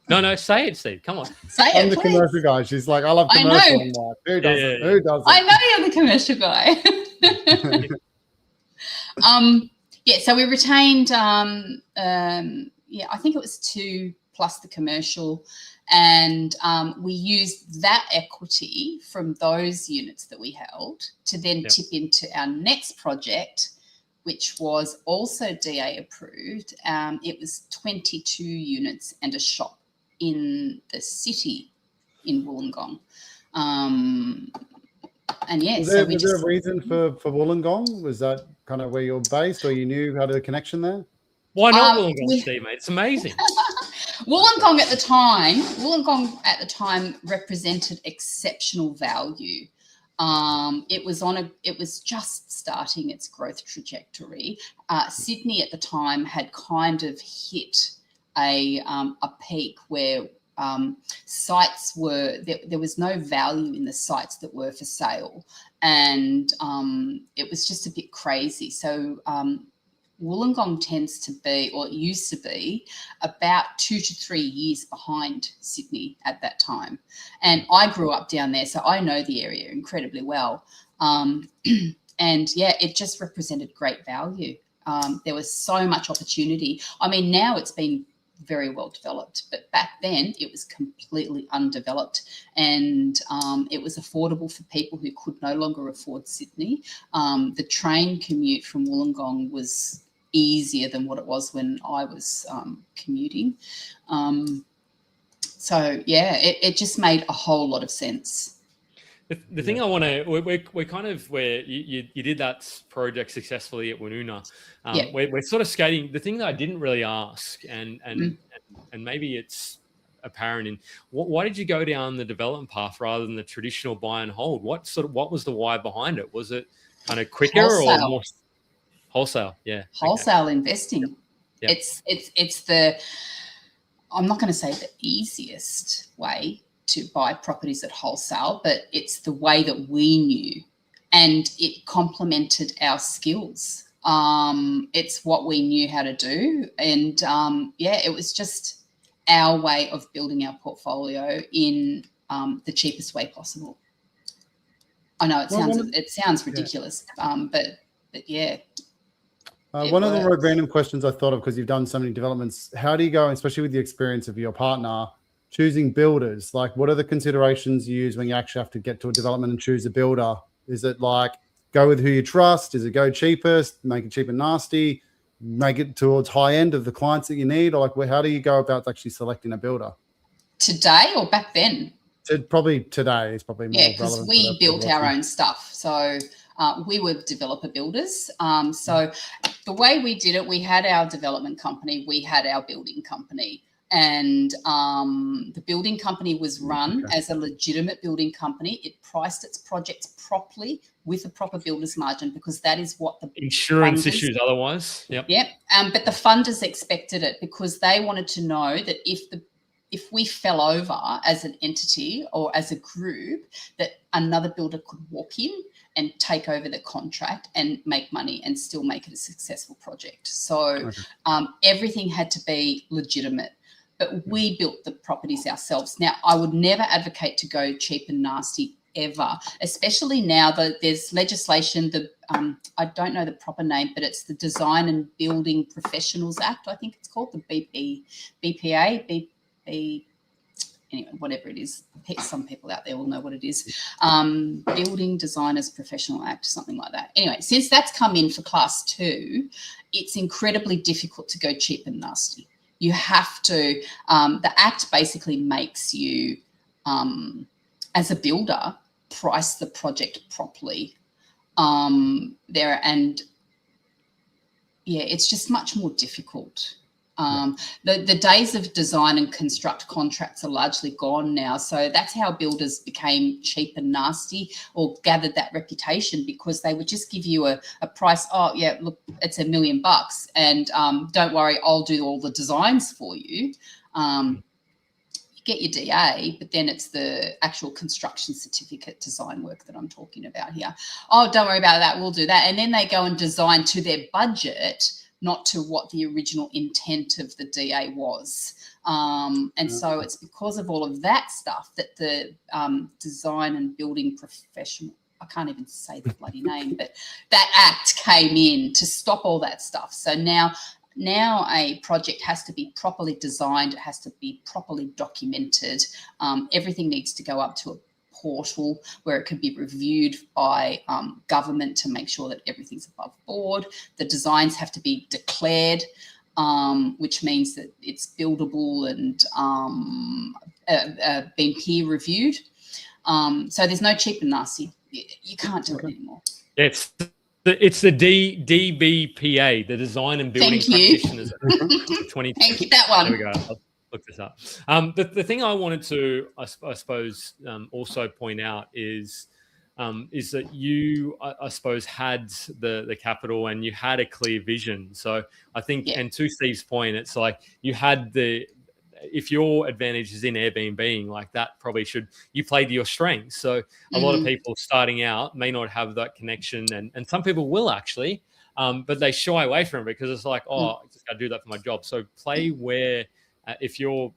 No, say it, Steve. Come on. Say it, I'm the please. commercial guy. She's like, I love commercial. I'm like, who doesn't? Yeah. Who doesn't? I know you're the commercial guy. So we retained, I think it was 2 plus the commercial, and we used that equity from those units that we held to then tip into our next project, which was also DA approved. It was 22 units and a shop in the city in Wollongong. And yeah, Was so there a reason for Wollongong? Was that kind of where you're based, or you knew how to connection there? Why not Wollongong, Steve, mate? It's amazing. Wollongong at the time represented exceptional value. It was just starting its growth trajectory. Sydney at the time had kind of hit a peak where sites were there was no value in the sites that were for sale, and it was just a bit crazy. So Wollongong tends to be, or it used to be, about 2 to 3 years behind Sydney at that time. And I grew up down there, so I know the area incredibly well. And yeah, it just represented great value. There was so much opportunity. I mean, now it's been very well developed, but back then it was completely undeveloped, and it was affordable for people who could no longer afford Sydney. The train commute from Wollongong was easier than what it was when I was commuting. So yeah, it just made a whole lot of sense. The thing I want to, we're kind of where you did that project successfully at Woonona. We're sort of skating. The thing that I didn't really ask, and maybe it's apparent in why did you go down the development path rather than the traditional buy and hold? What was the why behind it? Was it kind of quicker or more wholesale? Yeah, wholesale investing. Yep. It's the, I'm not going to say the easiest way to buy properties at wholesale, but it's the way that we knew, and it complemented our skills. It's what we knew how to do, and yeah, it was just our way of building our portfolio in the cheapest way possible. I know it sounds ridiculous, but yeah. One of the random questions I thought of, because you've done so many developments, how do you go, especially with the experience of your partner, choosing builders? Like, what are the considerations you use when you actually have to get to a development and choose a builder? Is it like go with who you trust? Is it go cheapest, make it cheap and nasty, make it towards high end of the clients that you need? Or like, how do you go about actually selecting a builder? Today or back then? Probably today is probably more relevant. Because we built our own stuff. So we were developer builders. So the way we did it, we had our development company, we had our building company. And the building company was run as a legitimate building company. It priced its projects properly with a proper builder's margin, because that is what the insurance issues otherwise. Yep. But the funders expected it, because they wanted to know that if we fell over as an entity or as a group, that another builder could walk in and take over the contract and make money and still make it a successful project. So everything had to be legitimate. But we built the properties ourselves. Now, I would never advocate to go cheap and nasty ever, especially now that there's legislation, I don't know the proper name, but it's the Design and Building Professionals Act, I think it's called, the BPA, anyway, whatever it is. Some people out there will know what it is. Building Designers Professional Act, something like that. Anyway, since that's come in for Class 2, it's incredibly difficult to go cheap and nasty. You have to, the Act basically makes you, as a builder, price the project properly. It's just much more difficult. The days of design and construct contracts are largely gone now. So that's how builders became cheap and nasty, or gathered that reputation, because they would just give you a price. Oh yeah, look, it's $1 million, and don't worry, I'll do all the designs for you. You get your DA, but then it's the actual construction certificate design work that I'm talking about here. Oh, don't worry about that, we'll do that. And then they go and design to their budget, not to what the original intent of the DA was. So it's because of all of that stuff that the Design and Building Professional, I can't even say the bloody name, but that act came in to stop all that stuff. So now a project has to be properly designed, it has to be properly documented. Everything needs to go up to a portal where it could be reviewed by government to make sure that everything's above board. The designs have to be declared, which means that it's buildable and been peer reviewed. So there's no cheap and nasty. You can't do it anymore. It's the DBPA, the Design and Building Practitioners. 20. Thank you, that one. There we go. I'll look this up. The thing I wanted to, I suppose, also point out is that you, I suppose, had the capital and you had a clear vision. So I think, and to Steve's point, it's like you had if your advantage is in Airbnb, like that probably you play to your strengths. So a lot of people starting out may not have that connection, and some people will actually, but they shy away from it because it's like, I just got to do that for my job. So play where, if you're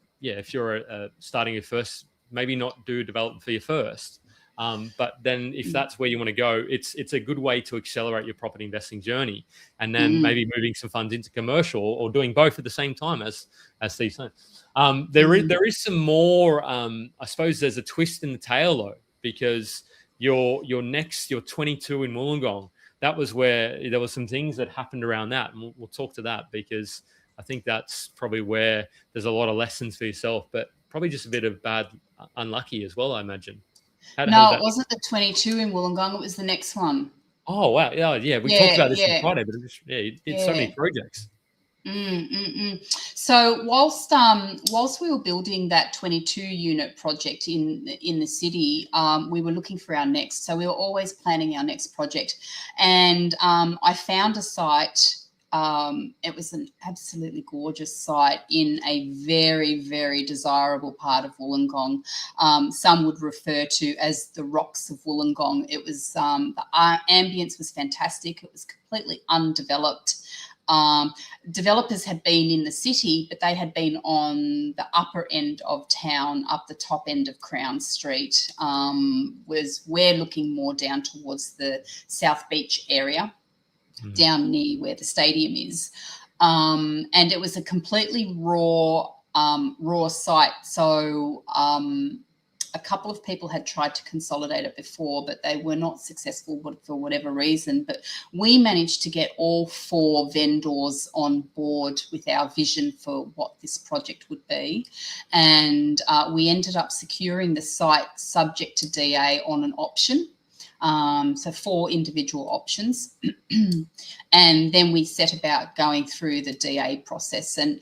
starting your first, maybe not do development for your first. But then if that's where you want to go, it's a good way to accelerate your property investing journey, and then maybe moving some funds into commercial or doing both at the same time, as Steve said. There is some more, I suppose there's a twist in the tail though, because your 22 in Wollongong, that was where there were some things that happened around that. And we'll talk to that, because I think that's probably where there's a lot of lessons for yourself, but probably just a bit of unlucky as well, I imagine. No, it wasn't the 22 in Wollongong. It was the next one. Oh, wow. Yeah. We talked about this on Friday, but you did so many projects. So whilst we were building that 22 unit project in the city, we were looking for our next. So we were always planning our next project. And I found a site. It was an absolutely gorgeous site in a very, very desirable part of Wollongong. Some would refer to as the rocks of Wollongong. It was the ambience was fantastic. It was completely undeveloped. Developers had been in the city, but they had been on the upper end of town, up the top end of Crown Street. We're looking more down towards the South Beach area, down near where the stadium is. And it was a completely raw site. So a couple of people had tried to consolidate it before, but they were not successful for whatever reason. But we managed to get all 4 vendors on board with our vision for what this project would be. And we ended up securing the site subject to DA on an option. So 4 individual options. And then we set about going through the DA process. And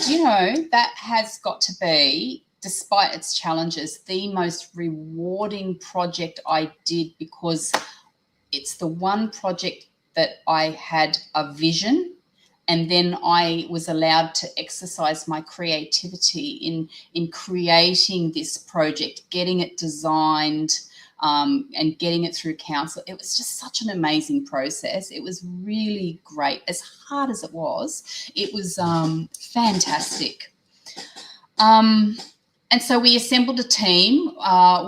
you know, that has got to be, despite its challenges, the most rewarding project I did, because it's the one project that I had a vision, and then I was allowed to exercise my creativity in creating this project, getting it designed, and getting it through council. It was just such an amazing process. It was really great. As hard as it was fantastic. And so we assembled a team.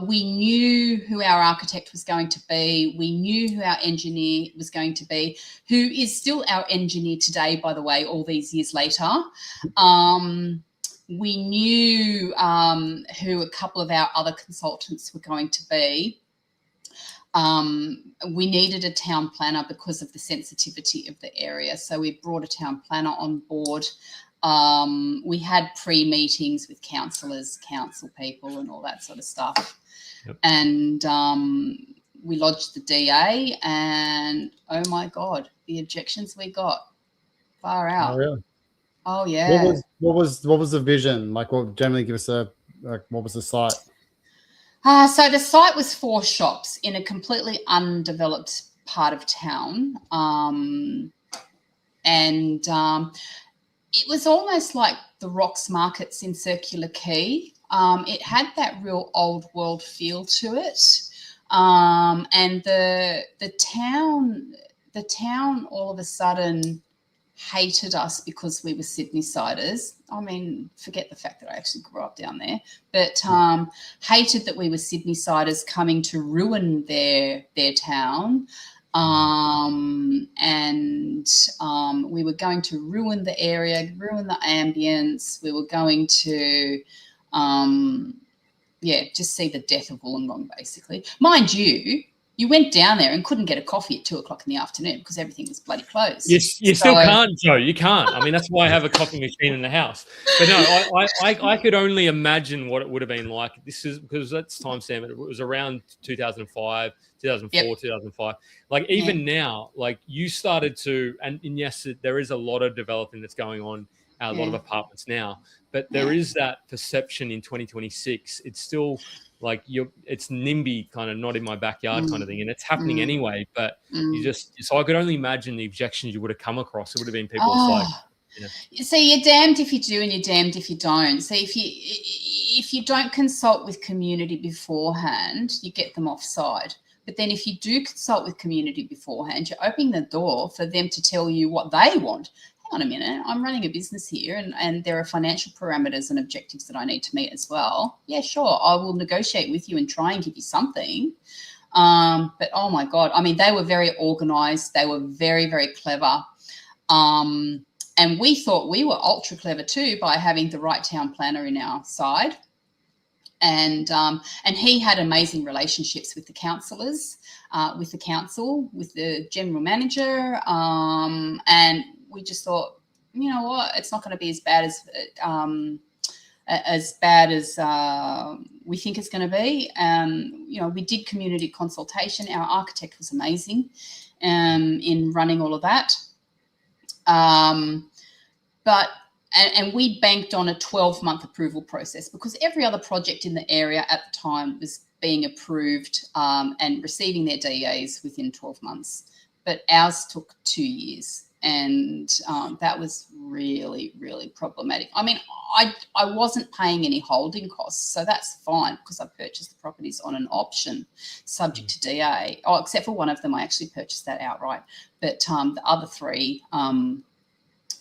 We knew who our architect was going to be. We knew who our engineer was going to be, who is still our engineer today, by the way, all these years later. We knew who a couple of our other consultants were going to be. We needed a town planner because of the sensitivity of the area. So we brought a town planner on board. We had pre-meetings with councillors, council people and all that sort of stuff. Yep. And we lodged the DA, and oh my God, the objections we got, far out. Oh, really? Oh yeah. What was the vision? Like, what generally give us what was the site? So the site was 4 shops in a completely undeveloped part of town. It was almost like the Rocks Markets in Circular Quay. It had that real old world feel to it. And the town all of a sudden hated us because we were Sydney-siders. I mean, forget the fact that I actually grew up down there, but hated that we were Sydney-siders coming to ruin their town. We were going to ruin the area, ruin the ambience. We were going to just see the death of Wollongong, basically. Mind you, you went down there and couldn't get a coffee at 2:00 in the afternoon because everything was bloody closed. You still can't, Joe. You can't. I mean, that's why I have a coffee machine in the house. But no, I could only imagine what it would have been like. This is because that's timestamp. It was around 2005, 2004, 2005. Like even now, like you started to, and yes, there is a lot of developing that's going on, a lot of apartments now, but there is that perception in 2026. It's still like it's NIMBY kind of not in my backyard kind of thing, and it's happening anyway. But so I could only imagine the objections you would have come across. It would have been people like, See, you're damned if you do and you're damned if you don't. See, if you don't consult with community beforehand, you get them offside. But then if you do consult with community beforehand, you're opening the door for them to tell you what they want. Hang on a minute, I'm running a business here and there are financial parameters and objectives that I need to meet as well. Yeah, sure, I will negotiate with you and try and give you something. But oh my God, I mean, they were very organised. They were very, very clever. And we thought we were ultra clever too by having the right town planner in our side. And he had amazing relationships with the councillors, with the council, with the general manager, and we just thought, you know what, it's not going to be as bad as we think it's going to be. You know, we did community consultation. Our architect was amazing in running all of that. But we banked on a 12-month approval process because every other project in the area at the time was being approved and receiving their DEAs within 12 months. But ours took 2 years. And that was really, really problematic. I mean, I wasn't paying any holding costs, so that's fine because I purchased the properties on an option subject to DA. Oh, except for one of them, I actually purchased that outright. But the other three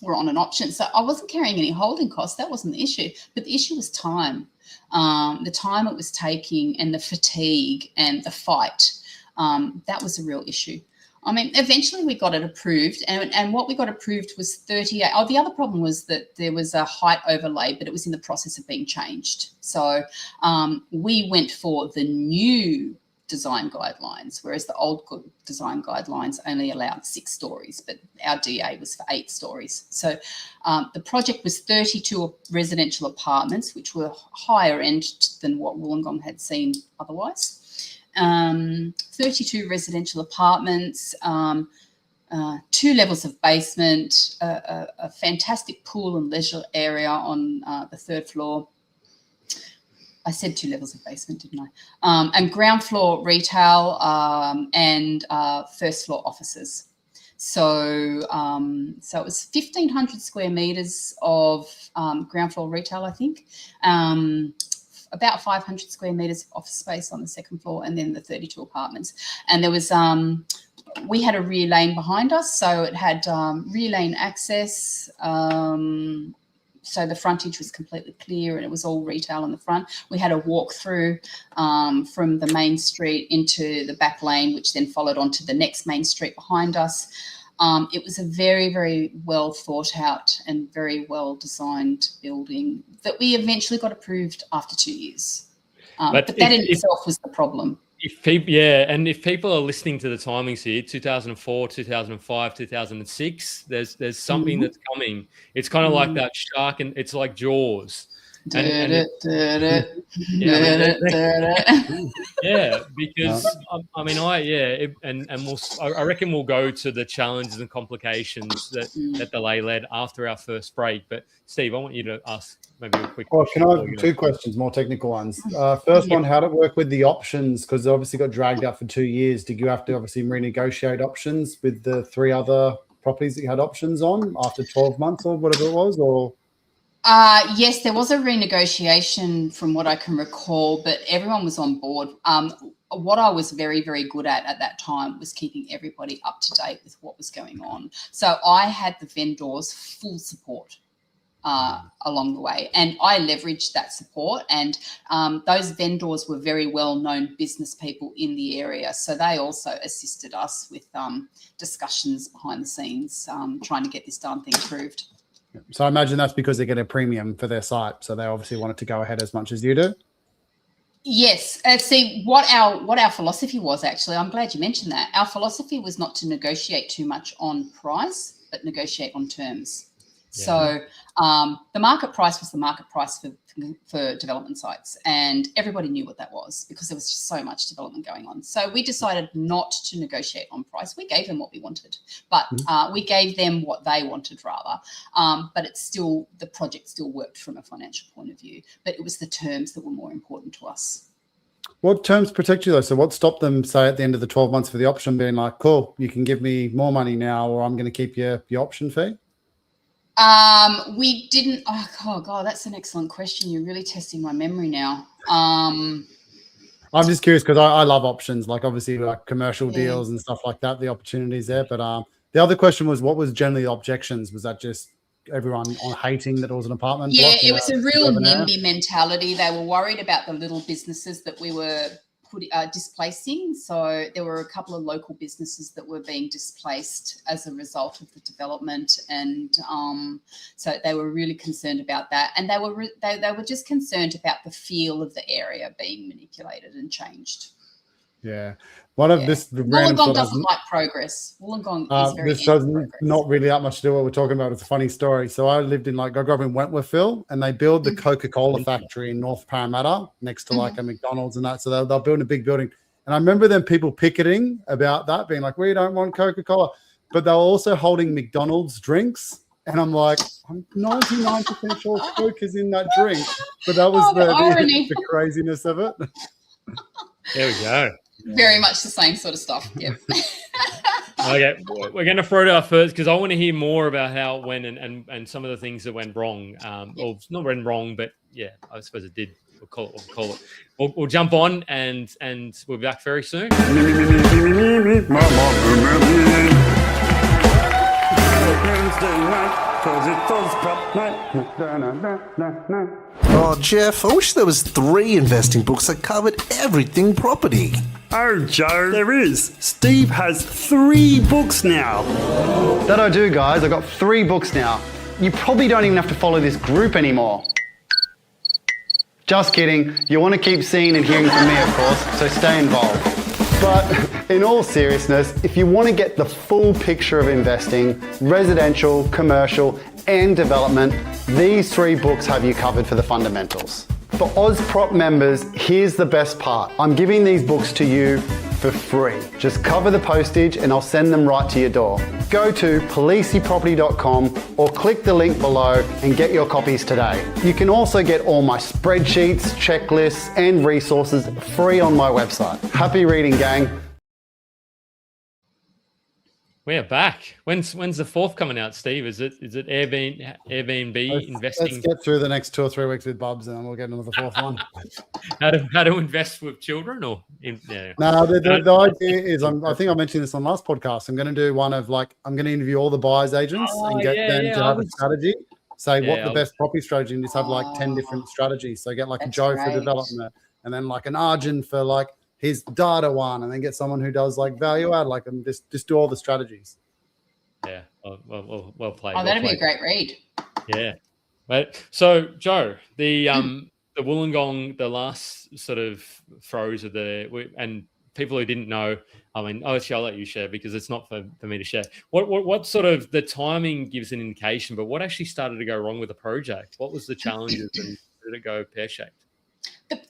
were on an option. So I wasn't carrying any holding costs. That wasn't the issue. But the issue was time. The time it was taking and the fatigue and the fight, that was a real issue. I mean, eventually we got it approved and what we got approved was 38. Oh, the other problem was that there was a height overlay, but it was in the process of being changed. So we went for the new design guidelines, whereas the old design guidelines only allowed 6 stories, but our DA was for 8 stories. So the project was 32 residential apartments, which were higher end than what Wollongong had seen otherwise. 32 residential apartments, 2 levels of basement, a fantastic pool and leisure area on the 3rd floor. I said 2 levels of basement, didn't I? And ground floor retail and 1st floor offices. So it was 1,500 square metres of ground floor retail, I think. About 500 square metres of office space on the 2nd floor, and then the 32 apartments. And there was, we had a rear lane behind us, so it had rear lane access. So the frontage was completely clear and it was all retail in the front. We had a walk through from the main street into the back lane, which then followed onto the next main street behind us. It was a very, very well thought out and very well designed building that we eventually got approved after 2 years. But that in itself was the problem. If people are listening to the timings here, 2004, 2005, 2006, there's something that's coming. It's kind of like that shark, and it's like Jaws. Yeah, because I mean, I reckon we'll go to the challenges and complications that delay led after our first break. But Steve, I want you to ask maybe a quick. Well, can I have 2 questions, more technical ones? First one, how did it work with the options? Because it obviously got dragged out for 2 years. Did you have to obviously renegotiate options with the 3 other properties that you had options on after 12 months or whatever it was, or? Yes, there was a renegotiation from what I can recall, but everyone was on board. What I was very, very good at that time was keeping everybody up to date with what was going on. So I had the vendors' full support along the way, and I leveraged that support, and those vendors were very well-known business people in the area, so they also assisted us with discussions behind the scenes, trying to get this darn thing approved. So I imagine that's because they get a premium for their site, so they obviously want it to go ahead as much as you do. Yes. See what our philosophy was actually. I'm glad you mentioned that. Our philosophy was not to negotiate too much on price, but negotiate on terms. Yeah. So the market price was the market price for development sites, and everybody knew what that was because there was just so much development going on. So we decided not to negotiate on price. We gave them what we wanted, but we gave them what they wanted rather. But it's still, the project still worked from a financial point of view, but it was the terms that were more important to us. What terms protect you though? So what stopped them, say, at the end of the 12 months for the option being like, cool, you can give me more money now, or I'm going to keep your option fee? We didn't. Oh God, that's an excellent question. You're really testing my memory now. I'm just curious because I love options, like obviously like commercial deals and stuff like that, the opportunities there. But the other question was, what was generally the objections? Was that just everyone on hating that it was an apartment block? Yeah, it was a real NIMBY mentality. They were worried about the little businesses that we were displacing. So there were a couple of local businesses that were being displaced as a result of the development, and so they were really concerned about that. And they were just concerned about the feel of the area being manipulated and changed. Yeah. One of this Wollongong doesn't like progress. Wollongong is very this does not really that much to do what we're talking about. It's a funny story. So I lived in I grew up in Wentworthville, and they build the Coca-Cola factory in North Parramatta next to like a McDonald's and that. So they're building a big building. And I remember them people picketing about that, being like, we don't want Coca-Cola. But they were also holding McDonald's drinks. And I'm like, I'm 99% sure Coke is in that drink. But that was the craziness of it. There we go. Very much the same sort of stuff. Yep. Okay, we're going to throw to our first because I want to hear more about how it went and some of the things that went wrong. Or not went wrong, but yeah, I suppose it did. We'll call it. We'll jump on and we'll be back very soon. Oh, Jeff, I wish there was 3 investing books that covered everything property. Oh, Joe, there is. Steve has 3 books now. That I do, guys. I've got 3 books now. You probably don't even have to follow this group anymore. Just kidding. You want to keep seeing and hearing from me, of course, so stay involved. But in all seriousness, if you want to get the full picture of investing, residential, commercial, and development, these 3 books have you covered for the fundamentals. For OzProp members, here's the best part. I'm giving these books to you for free. Just cover the postage and I'll send them right to your door. Go to policeyproperty.com or click the link below and get your copies today. You can also get all my spreadsheets, checklists, and resources free on my website. Happy reading, gang. We're back. When's the 4th coming out, Steve? Is it Airbnb investing? Let's get through the next 2 or 3 weeks with Bubs, and then we'll get another 4th one. how to invest with children, or No, the idea is, I think I mentioned this on last podcast. I'm going to do one of I'm going to interview all the buyers agents and get them to have a strategy. Say what the best property strategy, and just have 10 different strategies. So get a Joe for development, and then an Arjun for his data one, and then get someone who does value add, and just do all the strategies. Yeah, well played. Oh, that'd be a great read. Yeah, right. So Joe, the Wollongong, the last sort of throws of and people who didn't know, I'll let you share because it's not for me to share. What sort of the timing gives an indication, but what actually started to go wrong with the project? What was the challenges, and did it go pear-shaped?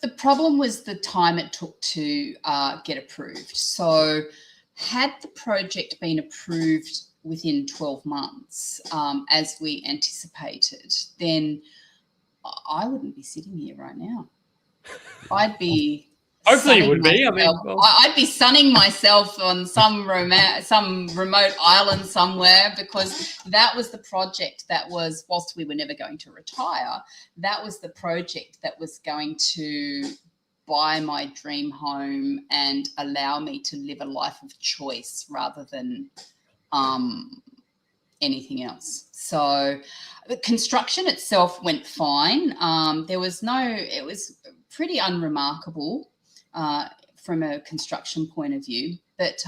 The problem was the time it took to get approved. So had the project been approved within 12 months, as we anticipated, then I wouldn't be sitting here right now. I'd be... Hopefully it would be. I'd be sunning myself on some remote island somewhere, because that was the project that was, whilst we were never going to retire, that was the project that was going to buy my dream home and allow me to live a life of choice rather than anything else. So the construction itself went fine. It was pretty unremarkable from a construction point of view, but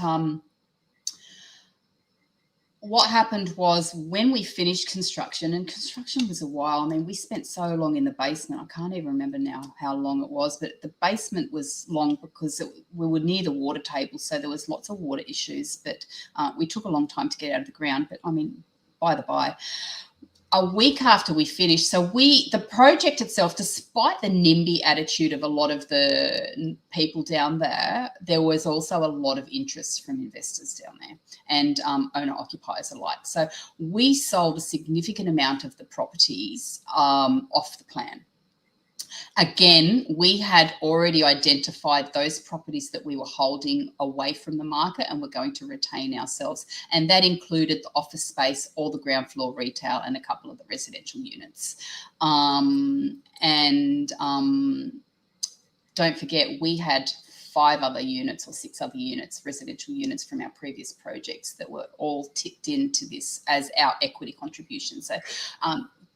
what happened was when we finished construction, and construction was a while. I mean, we spent so long in the basement. I can't even remember now how long it was, but the basement was long because we were near the water table. So there was lots of water issues, but we took a long time to get out of the ground. But I mean, by the by, a week after we finished, so the project itself, despite the NIMBY attitude of a lot of the people down there was also a lot of interest from investors down there and owner-occupiers alike. So we sold a significant amount of the properties off the plan. Again, we had already identified those properties that we were holding away from the market and were going to retain ourselves. And that included the office space, all the ground floor retail, and a couple of the residential units. Don't forget, we had 5 other units or 6 other units, residential units from our previous projects that were all tipped into this as our equity contribution. So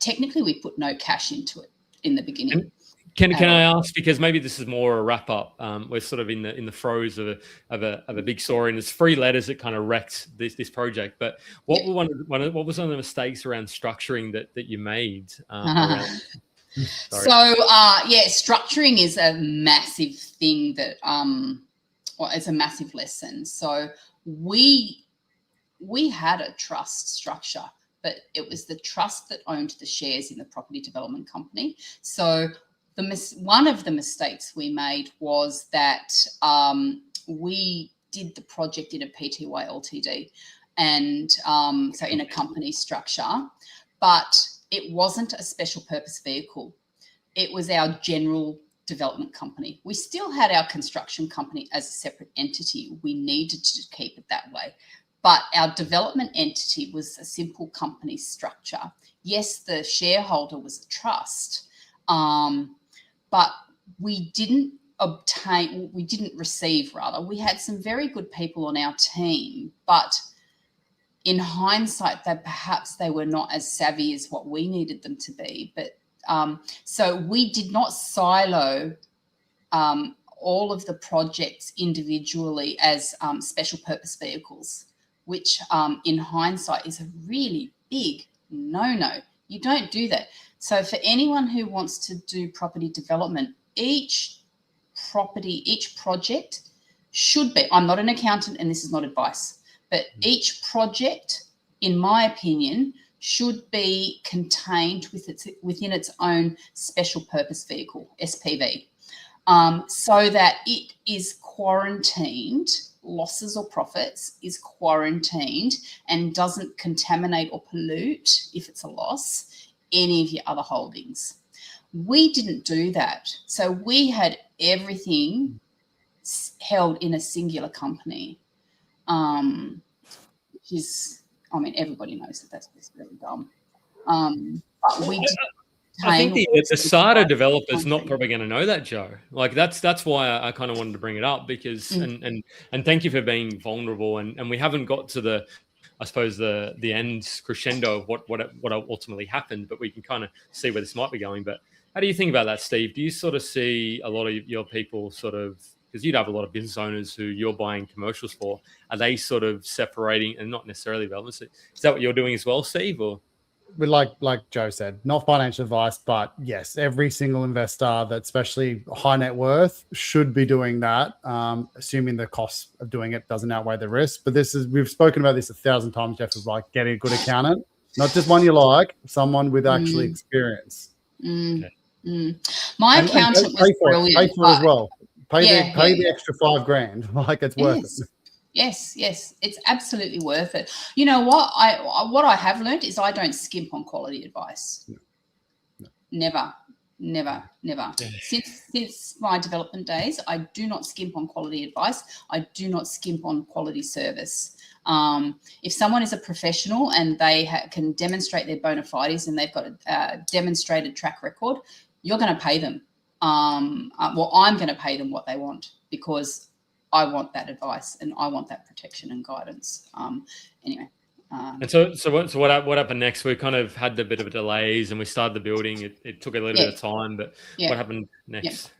technically we put no cash into it in the beginning. Can I ask, because maybe this is more a wrap up? We're sort of in the throes of a big story, and it's 3 letters that kind of wrecked this project. But what were what was one of the mistakes around structuring that you made? Structuring is a massive thing that it's a massive lesson. So we had a trust structure, but it was the trust that owned the shares in the property development company. So one of the mistakes we made was that we did the project in a PTY Ltd, and so in a company structure, but it wasn't a special purpose vehicle. It was our general development company. We still had our construction company as a separate entity. We needed to keep it that way. But our development entity was a simple company structure. Yes, the shareholder was a trust, but we didn't receive. We had some very good people on our team, but in hindsight, that perhaps they were not as savvy as what we needed them to be. But so we did not silo all of the projects individually as special purpose vehicles, which in hindsight is a really big no-no. You don't do that. So for anyone who wants to do property development, each project should be, I'm not an accountant and this is not advice, but each project, in my opinion, should be contained within its own special purpose vehicle, SPV, so that it is quarantined, losses or profits is quarantined and doesn't contaminate or pollute, if it's a loss, any of your other holdings. We didn't do that. So we had everything held in a singular company, which is, I mean, everybody knows that that's just really dumb. But we I think the SADA developer's not probably going to know that, Jo. Like that's why I kind of wanted to bring it up, because and thank you for being vulnerable, and we haven't got to the, I suppose, the end crescendo of what ultimately happened, but we can kind of see where this might be going. But how do you think about that, Steve? Do you sort of see a lot of your people sort of, because you'd have a lot of business owners who you're buying commercials for, are they sort of separating, and not necessarily development? Is that what you're doing as well, Steve? Or But like Jo said, not financial advice, but yes, every single investor, that especially high net worth, should be doing that, assuming the cost of doing it doesn't outweigh the risk. But we've spoken about this 1,000 times, Jeff, of like getting a good accountant, not just one you like, someone with actually experience. My accountant was brilliant. Pay for it as well. Pay the extra $5,000. Like, it's worth it. Yes, it's absolutely worth it. You know what? What I have learned is I don't skimp on quality advice. No. Never. Yeah. Since my development days, I do not skimp on quality advice. I do not skimp on quality service. If someone is a professional and they can demonstrate their bona fides and they've got a demonstrated track record, you're going to pay them. I'm going to pay them what they want, because I want that advice and I want that protection and guidance. Anyway. And so what happened next? We kind of had a bit of a delays and we started the building. It took a little bit of time, but what happened next?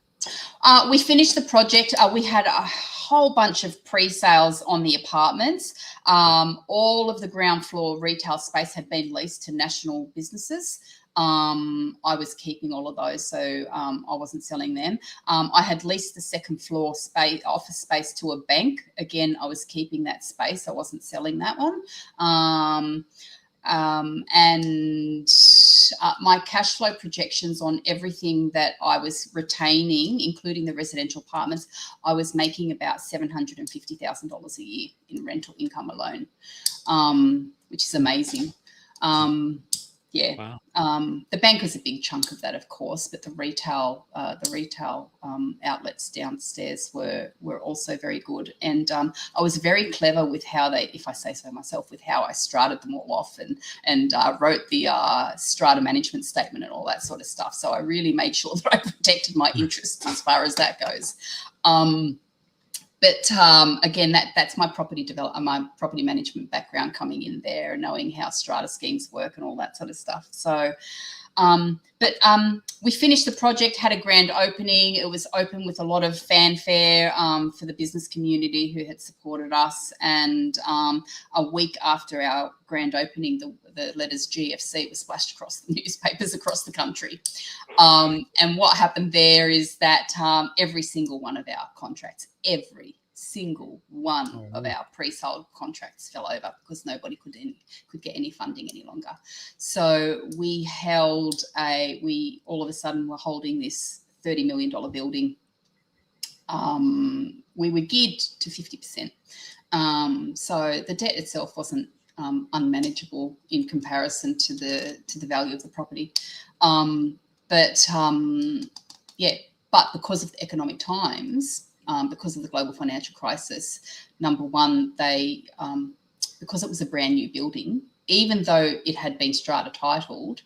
We finished the project. We had a whole bunch of pre-sales on the apartments. All of the ground floor retail space had been leased to national businesses. I was keeping all of those, so I wasn't selling them. I had leased the second floor office space to a bank. Again, I was keeping that space. I wasn't selling that one. My cash flow projections on everything that I was retaining, including the residential apartments, I was making about $750,000 a year in rental income alone, which is amazing. Yeah. Wow. The bank was a big chunk of that, of course, but the retail outlets downstairs were also very good. And I was very clever with how if I say so myself, with how I strataed them all off and wrote the strata management statement and all that sort of stuff. So I really made sure that I protected my interests as far as that goes. But again, that's my property management background coming in there, knowing how strata schemes work and all that sort of stuff. So, we finished the project, had a grand opening. It was open with a lot of fanfare for the business community who had supported us. And a week after our grand opening, the letters GFC were splashed across the newspapers across the country. And what happened there is that every single one of our contracts, every single one of our pre-sold contracts fell over because nobody could get any funding any longer. So we all of a sudden were holding this $30 million building. We were geared to 50%. So the debt itself wasn't unmanageable in comparison to the value of the property. But because of the economic times, because of the global financial crisis, number one, because it was a brand new building, even though it had been strata titled,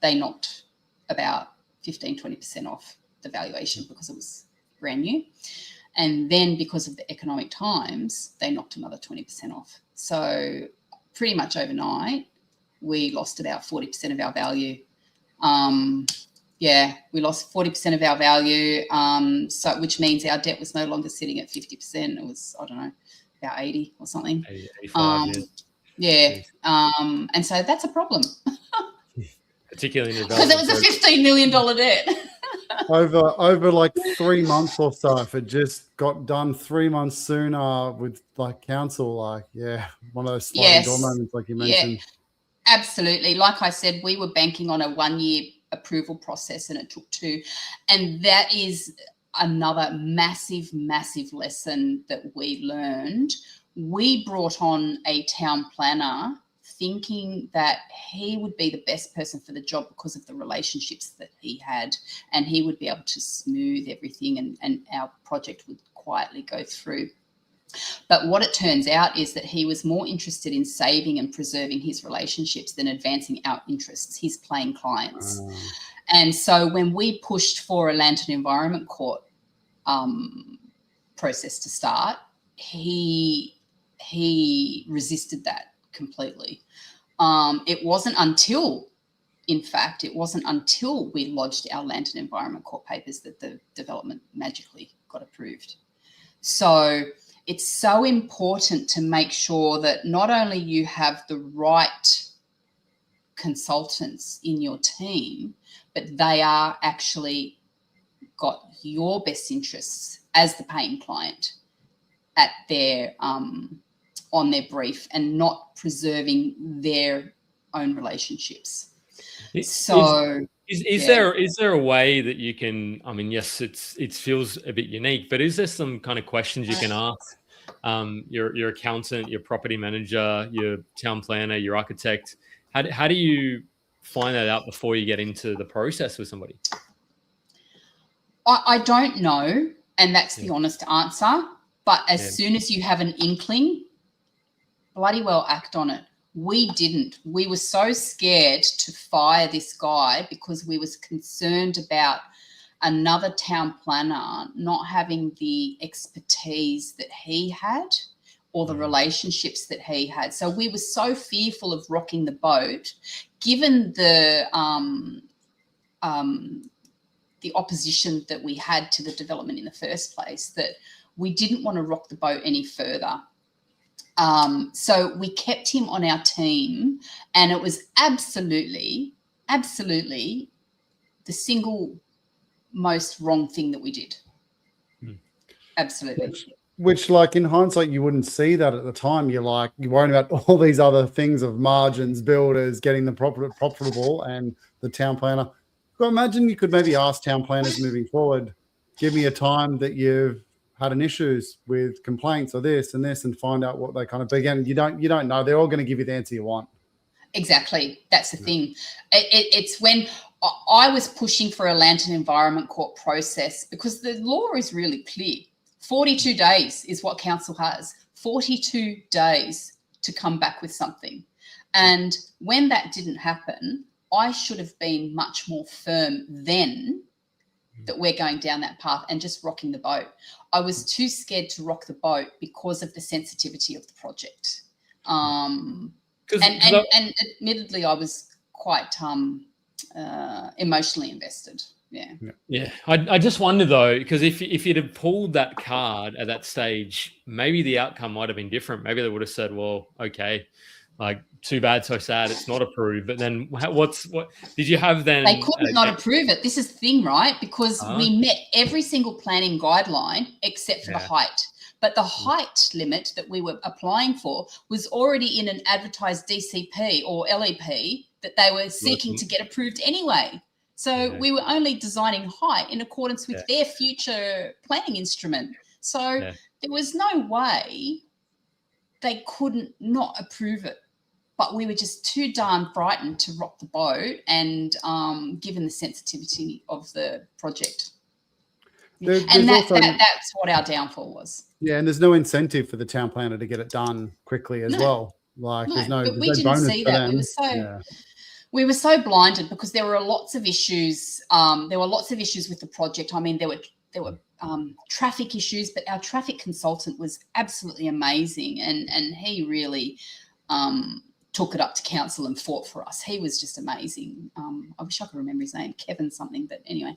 they knocked about 15-20% off the valuation because it was brand new. And then because of the economic times, they knocked another 20% off. So pretty much overnight, we lost about 40% of our value. We lost 40% of our value, which means our debt was no longer sitting at 50%. It was, I don't know, about 80 or something. 85, and so that's a problem. Particularly in because it was a $15 million debt. over like 3 months or so, if it just got done 3 months sooner with like council, one of those sliding door moments like you mentioned. Yeah, absolutely. Like I said, we were banking on a 1-year approval process and it took 2. And that is another massive lesson that we learned. We brought on a town planner thinking that he would be the best person for the job because of the relationships that he had, and he would be able to smooth everything and our project would quietly go through. But what it turns out is that he was more interested in saving and preserving his relationships than advancing our interests, his playing clients. And so when we pushed for a Land and Environment Court process to start, he resisted that completely. It wasn't until we lodged our Land and Environment Court papers that the development magically got approved. So it's so important to make sure that not only you have the right consultants in your team, but they are actually got your best interests as the paying client at their on their brief and not preserving their own relationships. Is there a way that you can, I mean, yes, it feels a bit unique, but is there some kind of questions you can ask your accountant, your property manager, your town planner, your architect? How do you find that out before you get into the process with somebody? I don't know, and that's the honest answer. But as soon as you have an inkling, bloody well act on it. We didn't. We were so scared to fire this guy because we was concerned about another town planner not having the expertise that he had or the relationships that he had. So we were so fearful of rocking the boat, given the the opposition that we had to the development in the first place, that we didn't want to rock the boat any further. So we kept him on our team, and it was absolutely the single most wrong thing that we did. Absolutely. Which, like, in hindsight, you wouldn't see that at the time. You're worrying about all these other things of margins, builders, getting the profitable, and the town planner. Well, imagine you could maybe ask town planners moving forward, give me a time that you've had an issues with complaints or this and this, and find out what they kind of, but again, you don't know. They're all going to give you the answer you want. Exactly. That's the thing. It's when I was pushing for a Land and Environment Court process, because the law is really clear. 42 days is what council has. 42 days to come back with something. And when that didn't happen, I should have been much more firm then that we're going down that path and just rocking the boat. I was too scared to rock the boat because of the sensitivity of the project. And admittedly, I was quite emotionally invested. Yeah. I just wonder though, because if you'd have pulled that card at that stage, maybe the outcome might have been different. Maybe they would have said, well, okay, like, too bad, so sad, it's not approved. But then what did you have then? They couldn't not approve it. This is the thing, right? Because we met every single planning guideline except for the height. But the height limit that we were applying for was already in an advertised DCP or LEP that they were seeking to get approved anyway. So we were only designing height in accordance with their future planning instrument. So there was no way they couldn't not approve it. But we were just too darn frightened to rock the boat, and given the sensitivity of the project. That's what our downfall was. Yeah, and there's no incentive for the town planner to get it done quickly as well. Like, there's no but we didn't see that. We were so blinded because there were lots of issues. There were lots of issues with the project. I mean, there were traffic issues, but our traffic consultant was absolutely amazing, and he really took it up to council and fought for us. He was just amazing. I wish I could remember his name, Kevin something, but anyway.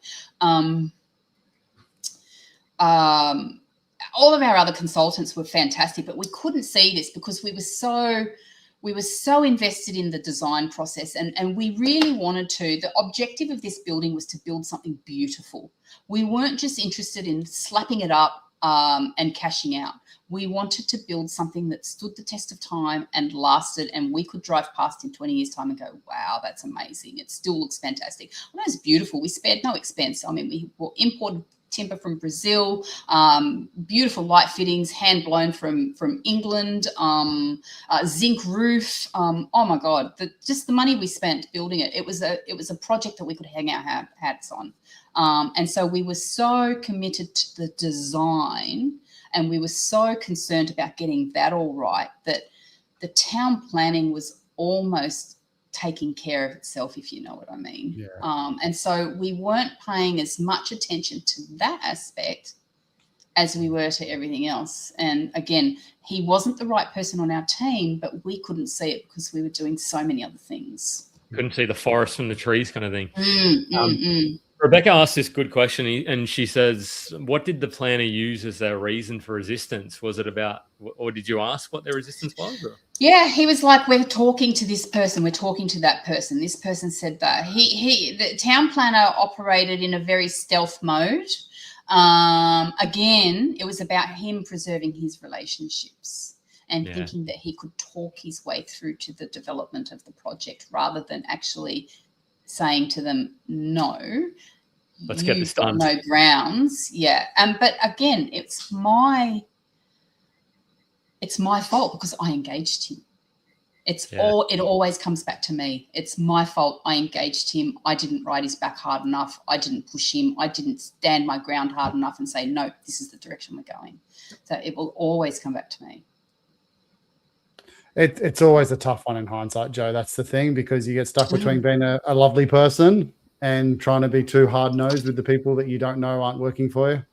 All of our other consultants were fantastic, but we couldn't see this because we were so invested in the design process, and we really wanted to. The objective of this building was to build something beautiful. We weren't just interested in slapping it up and cashing out. We wanted to build something that stood the test of time and lasted, and we could drive past in 20 years' time and go, wow, that's amazing. It still looks fantastic. Well, it was beautiful. We spared no expense. I mean, we imported timber from Brazil, beautiful light fittings, hand blown from England, zinc roof. Oh my God, just the money we spent building it. It was a project that we could hang our hats on. And so we were so committed to the design, and we were so concerned about getting that all right that the town planning was almost taking care of itself, if you know what I mean. Yeah. And so we weren't paying as much attention to that aspect as we were to everything else. And again, he wasn't the right person on our team, but we couldn't see it because we were doing so many other things. Couldn't see the forest from the trees kind of thing. Rebecca asked this good question, and she says, what did the planner use as their reason for resistance? Was it about, or did you ask what their resistance was? Or? Yeah, he was like, we're talking to this person, we're talking to that person. This person said that. The town planner operated in a very stealth mode. Again, it was about him preserving his relationships and thinking that he could talk his way through to the development of the project rather than actually saying to them, no, let's get this done. No grounds. Yeah. But again, it's my fault because I engaged him. It always comes back to me. It's my fault. I engaged him. I didn't ride his back hard enough. I didn't push him. I didn't stand my ground hard enough and say, no, this is the direction we're going. So it will always come back to me. It's always a tough one in hindsight, Jo. That's the thing, because you get stuck between being a lovely person and trying to be too hard-nosed with the people that you don't know aren't working for you.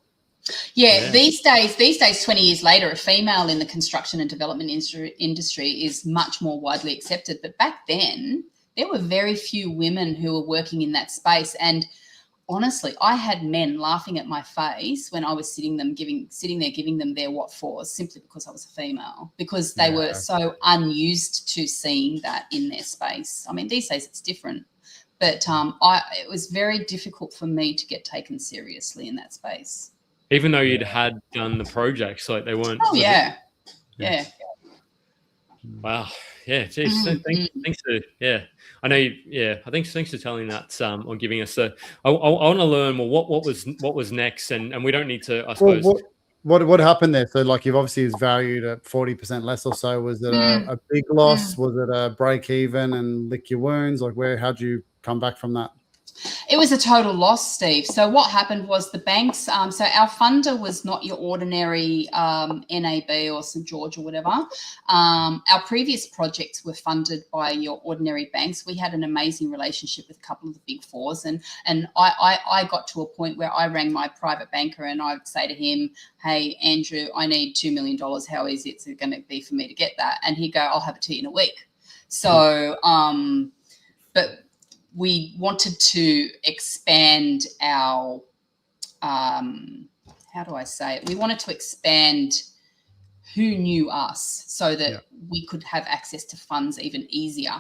Yeah, these days, 20 years later, a female in the construction and development industry is much more widely accepted. But back then, there were very few women who were working in that space. And honestly, I had men laughing at my face when I was sitting there giving them their what fors, simply because I was a female, because they were so unused to seeing that in their space. I mean, these days it's different, but it was very difficult for me to get taken seriously in that space. Even though you'd had done the projects, like they weren't. Oh yeah. Wow. Yeah. Geez. Thanks for I know you. Yeah. I think thanks for telling that. On giving us I want to learn more. What was next, and we don't need to. I suppose. Well, what happened there? So, like, you've obviously is valued at 40% less or so. Was it a big loss? Was it a break even and lick your wounds? Like, how'd you come back from that? It was a total loss, Steve. So what happened was the banks, so our funder was not your ordinary NAB or St. George or whatever. Our previous projects were funded by your ordinary banks. We had an amazing relationship with a couple of the big fours, and I got to a point where I rang my private banker and I would say to him, hey, Andrew, I need $2 million. How easy is it going to be for me to get that? And he'd go, I'll have it to you in a week. So, but we wanted to expand our, how do I say it? We wanted to expand who knew us so that we could have access to funds even easier.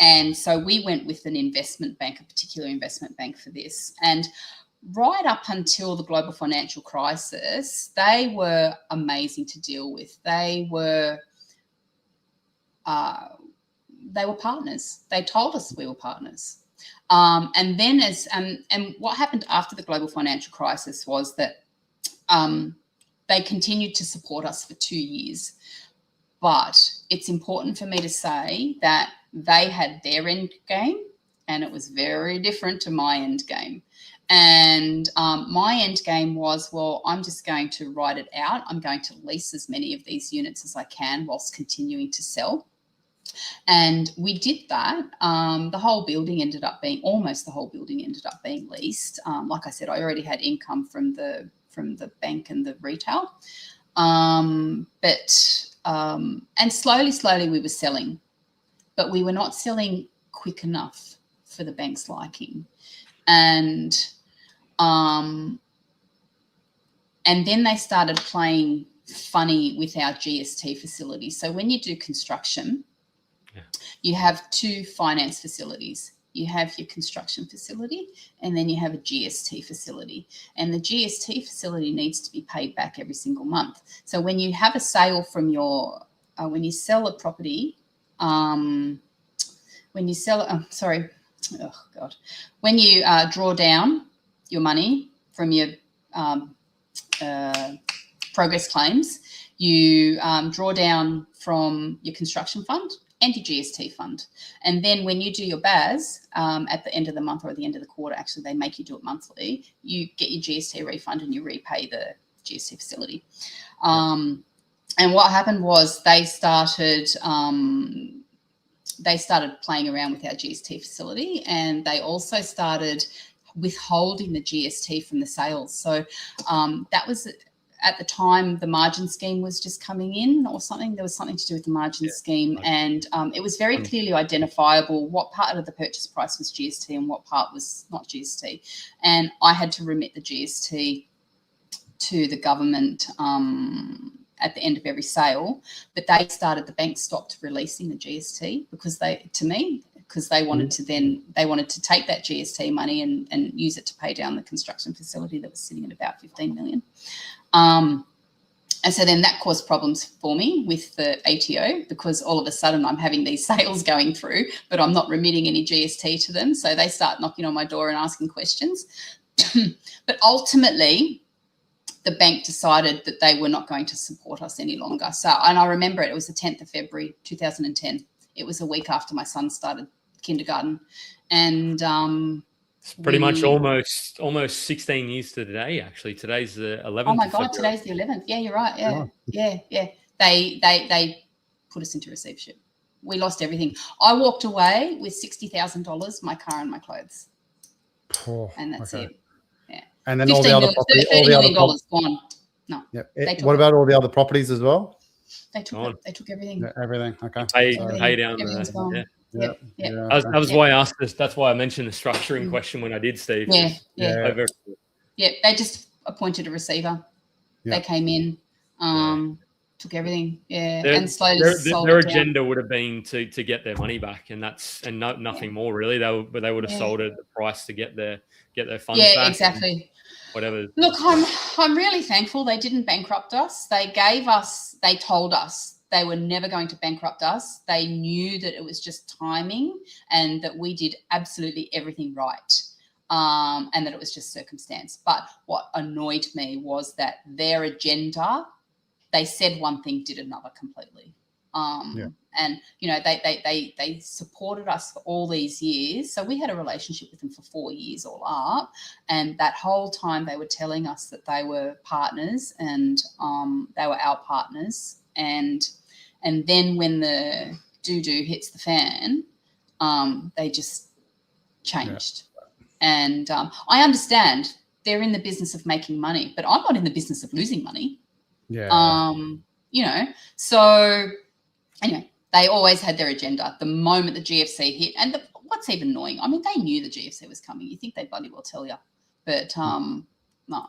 And so we went with an investment bank, a particular investment bank for this. And right up until the global financial crisis, they were amazing to deal with. They were partners. They told us we were partners. And then and what happened after the global financial crisis was that they continued to support us for 2 years. But it's important for me to say that they had their end game and it was very different to my end game. And my end game was, well, I'm just going to write it out. I'm going to lease as many of these units as I can whilst continuing to sell. And we did that. Almost the whole building ended up being leased. Like I said, I already had income from the bank and the retail. And slowly we were selling, but we were not selling quick enough for the bank's liking. And then they started playing funny with our GST facility. So when you do construction, you have two finance facilities. You have your construction facility and then you have a GST facility. And the GST facility needs to be paid back every single month. So when you have a sale from when you sell a property, when you draw down your money from your progress claims, you draw down from your construction fund and your GST fund. And then when you do your BAS at the end of the month or at the end of the quarter, actually they make you do it monthly, you get your GST refund and you repay the GST facility. And what happened was they started playing around with our GST facility, and they also started withholding the GST from the sales. So that was, at the time, the margin scheme was just coming in or something. There was something to do with the margin scheme. And it was very clearly identifiable what part of the purchase price was GST and what part was not GST. And I had to remit the GST to the government at the end of every sale. But the bank stopped releasing the GST because they wanted to take that GST money and use it to pay down the construction facility that was sitting at about 15 million. And so then that caused problems for me with the ATO, because all of a sudden I'm having these sales going through, but I'm not remitting any GST to them. So they start knocking on my door and asking questions. But ultimately, the bank decided that they were not going to support us any longer. So, and I remember it was the 10th of February, 2010. It was a week after my son started kindergarten. And it's pretty much almost 16 years to today, actually. Today's the 11th. Oh my God, today's the 11th. Yeah, you're right. Yeah. Oh. Yeah. They put us into receivership. We lost everything. I walked away with $60,000, my car and my clothes. Oh, and that's it. Yeah. And then all the other properties, $30 million gone. No. Yep. What about all the other properties as well? They took everything. Yeah, everything. Okay. Pay down. Everything's gone. Yep. That was why I asked this. That's why I mentioned the structuring question when I did, Steve. Yeah. They just appointed a receiver. Yeah. They came in, took everything, and slowly sold their it down. agenda would have been to get their money back, and nothing more really. They would have sold it at the price to get their funds back. Yeah, exactly. Whatever. Look, I'm really thankful they didn't bankrupt us. They told us they were never going to bankrupt us. They knew that it was just timing and that we did absolutely everything right. And that it was just circumstance. But what annoyed me was that their agenda, they said one thing, did another completely. And, you know, they supported us for all these years. So we had a relationship with them for 4 years all up. And that whole time they were telling us that they were partners and they were our partners. And then when the doo-doo hits the fan, they just changed. And I understand they're in the business of making money, but I'm not in the business of losing money. Yeah. You know, so anyway, they always had their agenda. The moment the GFC hit, and what's even annoying, I mean, they knew the GFC was coming. You think they bloody well tell you, but no.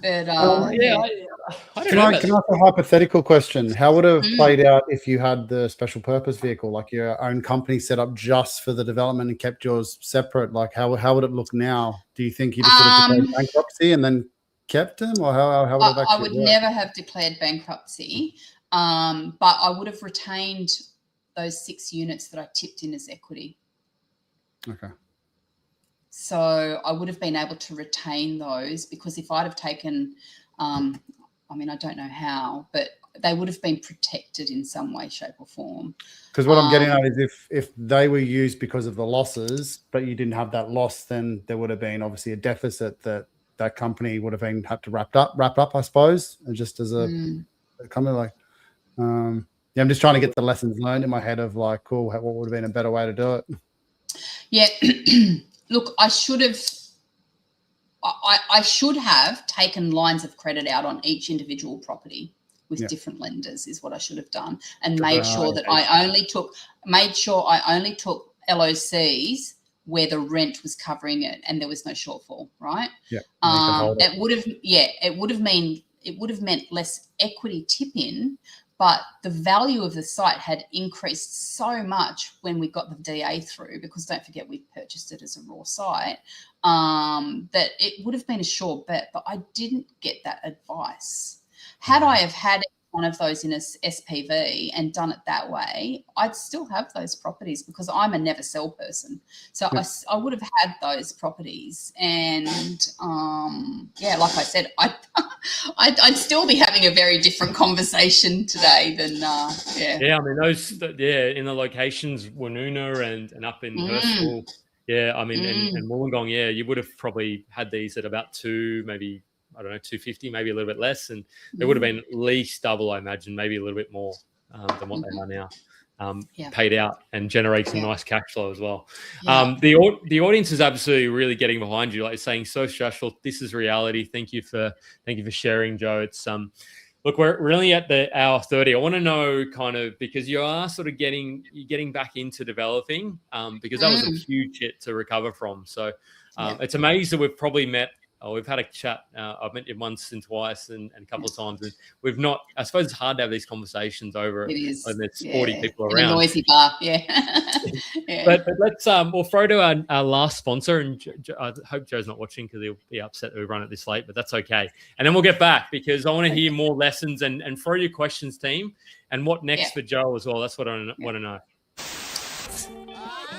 But Can I ask a hypothetical question? How would it have played out if you had the special purpose vehicle, like your own company set up just for the development and kept yours separate? Like how would it look now? Do you think you just would have declared bankruptcy and then kept them, or how would it actually I would work? never have declared bankruptcy, but I would have retained those 6 units that I tipped in as equity. Okay. So I would have been able to retain those, because if I'd have taken, I mean, I don't know how, but they would have been protected in some way, shape or form. Because what I'm getting at is if they were used because of the losses, but you didn't have that loss, then there would have been obviously a deficit that company would have been had to wrap up, I suppose, just as a company like. I'm just trying to get the lessons learned in my head of like, cool, what would have been a better way to do it? Yeah. Look, I should have taken lines of credit out on each individual property with different lenders is what I should have done, and made sure that I only took LOCs where the rent was covering it and there was no shortfall, it would have meant less equity tip in, but the value of the site had increased so much when we got the DA through, because don't forget we purchased it as a raw site, that it would have been a sure bet, but I didn't get that advice. Had I have had one of those in a SPV and done it that way, I'd still have those properties, because I'm a never sell person. So I would have had those properties, and like I said, I'd still be having a very different conversation today than I mean those in the locations Woonona and up in Hurstville, I mean and Wollongong, you would have probably had these at about 2, maybe I don't know, 250, maybe a little bit less, and there would have been at least double, I imagine, maybe a little bit more than what they are now, paid out and generate some nice cash flow as well. The audience is absolutely really getting behind you, like saying, so stressful. This is reality. Thank you for sharing, Jo. It's look, we're really at the hour 30. I want to know kind of, because you are sort of getting back into developing, because that was a huge hit to recover from. So it's amazing that we've probably met. We've had a chat. I've met you once and twice and a couple of times. And we've not, I suppose it's hard to have these conversations over it is. when there's 40 people in around. A noisy bar, But let's, we'll throw to our last sponsor. And I hope Joe's not watching, because he'll be upset that we run it this late, but that's okay. And then we'll get back, because I want to hear more lessons and throw your questions, team. And what next for Joe as well. That's what I want to know.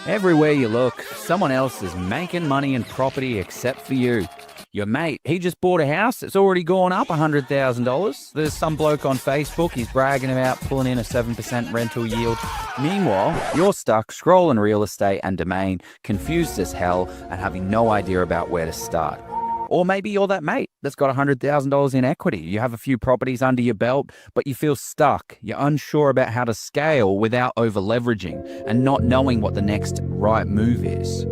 Everywhere you look, someone else is making money in property except for you. Your mate, he just bought a house. It's already gone up $100,000. There's some bloke on Facebook, he's bragging about pulling in a 7% rental yield. Meanwhile, you're stuck scrolling real estate and domain, confused as hell and having no idea about where to start. Or maybe you're that mate that's got $100,000 in equity. You have a few properties under your belt, but you feel stuck. You're unsure about how to scale without over-leveraging and not knowing what the next right move is.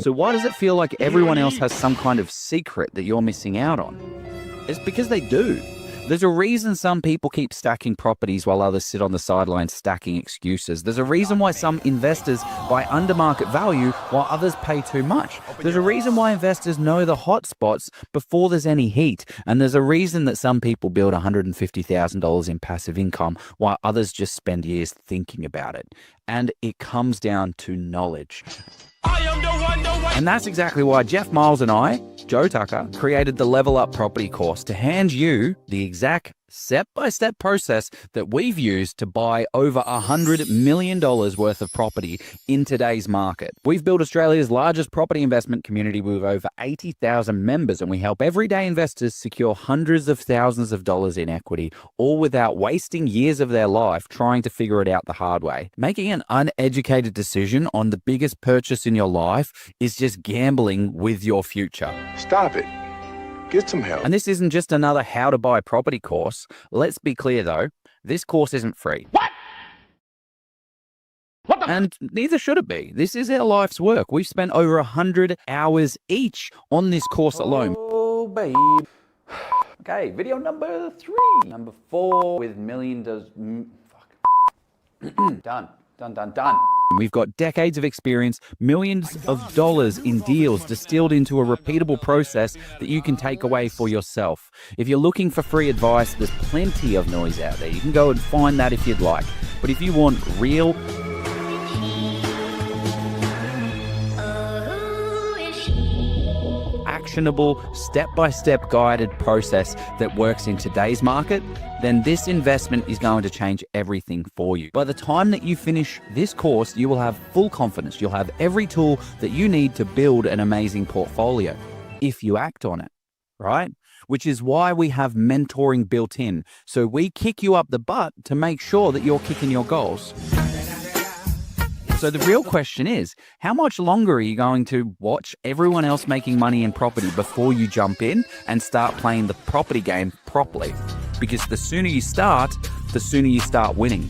So why does it feel like everyone else has some kind of secret that you're missing out on? It's because they do. There's a reason some people keep stacking properties while others sit on the sidelines stacking excuses. There's a reason why some investors buy under market value while others pay too much. There's a reason why investors know the hot spots before there's any heat. And there's a reason that some people build $150,000 in passive income while others just spend years thinking about it. And it comes down to knowledge. And that's exactly why Jeff Miles and I, Joe Tucker, created the Level Up Property course to hand you the exact step-by-step process that we've used to buy over $100 million worth of property in today's market. We've built Australia's largest property investment community with over 80,000 members, and we help everyday investors secure hundreds of thousands of dollars in equity, all without wasting years of their life trying to figure it out the hard way. Making an uneducated decision on the biggest purchase in your life is just gambling with your future. Stop it. Get some help. And this isn't just another how to buy property course. Let's be clear though, this course isn't free. What? And neither should it be. This is our life's work. We've spent over 100 hours each on this course alone. Oh, babe. Okay, video number 3. Number 4 with million does... Fuck. Done. We've got decades of experience, millions of dollars in deals distilled into a repeatable process that you can take away for yourself. If you're looking for free advice, there's plenty of noise out there. You can go and find that if you'd like. But if you want real, actionable, step-by-step guided process that works in today's market, then this investment is going to change everything for you. By the time that you finish this course, you will have full confidence. You'll have every tool that you need to build an amazing portfolio if you act on it, right? Which is why we have mentoring built in. So we kick you up the butt to make sure that you're kicking your goals. So the real question is, how much longer are you going to watch everyone else making money in property before you jump in and start playing the property game properly? Because the sooner you start, the sooner you start winning.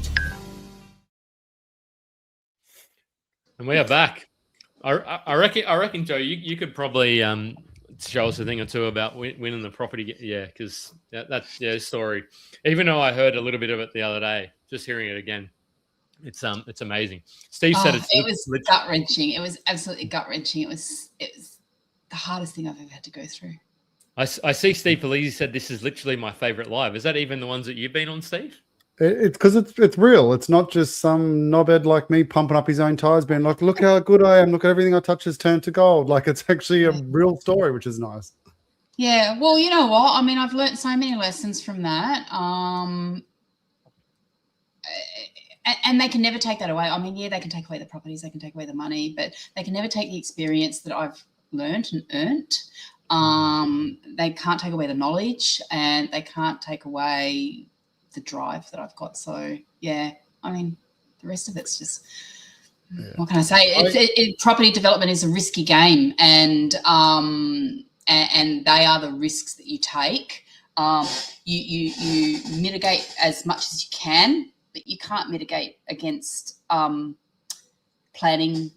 And we are back. I reckon, Joe, you could probably show us a thing or two about winning the property. Yeah, because that's story. Even though I heard a little bit of it the other day, just hearing it again. It's amazing. Steve said it was gut wrenching. It was absolutely gut wrenching. It was the hardest thing I've ever had to go through. I see Steve Polizzi said this is literally my favorite live. Is that even the ones that you've been on, Steve? It's because it's real. It's not just some knobhead like me pumping up his own tires, being like, "Look how good I am! Look at everything I touch has turned to gold." Like, it's actually a real story, which is nice. Yeah. Well, you know what? I mean, I've learned so many lessons from that. And they can never take that away. I mean, yeah, they can take away the properties, they can take away the money, but they can never take the experience that I've learned and earned. They can't take away the knowledge, and they can't take away the drive that I've got. So, yeah, I mean, the rest of it's just, what can I say? Property development is a risky game, and they are the risks that you take. You mitigate as much as you can, but you can't mitigate against planning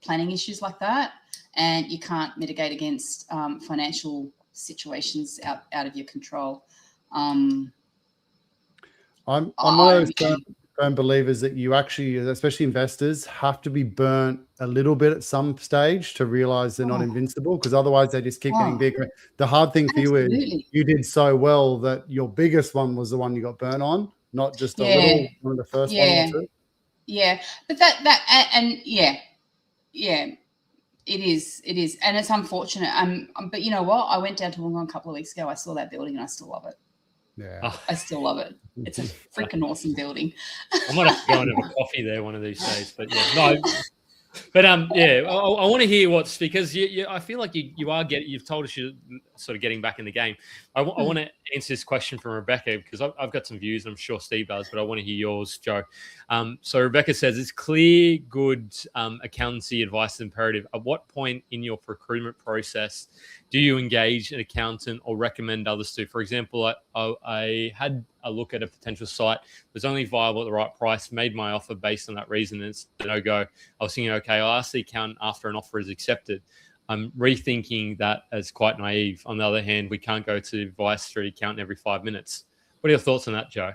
issues like that, and you can't mitigate against financial situations out of your control. I'm one of those firm believers that you actually, especially investors, have to be burnt a little bit at some stage to realize they're not invincible, because otherwise they just keep getting bigger. The hard thing for you is you did so well that your biggest one was the one you got burnt on. Not just a little, one of the first one or two. Yeah, but it is, and it's unfortunate. But you know what? I went down to Wollongong a couple of weeks ago. I saw that building, and I still love it. Yeah, I still love it. It's a freaking awesome building. I might have to go and have a coffee there one of these days. But yeah, no. But I want to hear what's, because I feel like you've told us you're sort of getting back in the game. I want to answer this question from Rebecca, because I've got some views, and I'm sure Steve does, but I want to hear yours, Joe. So Rebecca says, it's clear good accountancy advice is imperative. At what point in your procurement process do you engage an accountant or recommend others to? For example, I had a look at a potential site that was only viable at the right price, made my offer based on that reason, and it's a no-go. I was thinking, okay, I'll ask the accountant after an offer is accepted. I'm rethinking that as quite naive. On the other hand, we can't go to advice through the accountant every 5 minutes. What are your thoughts on that, Jo?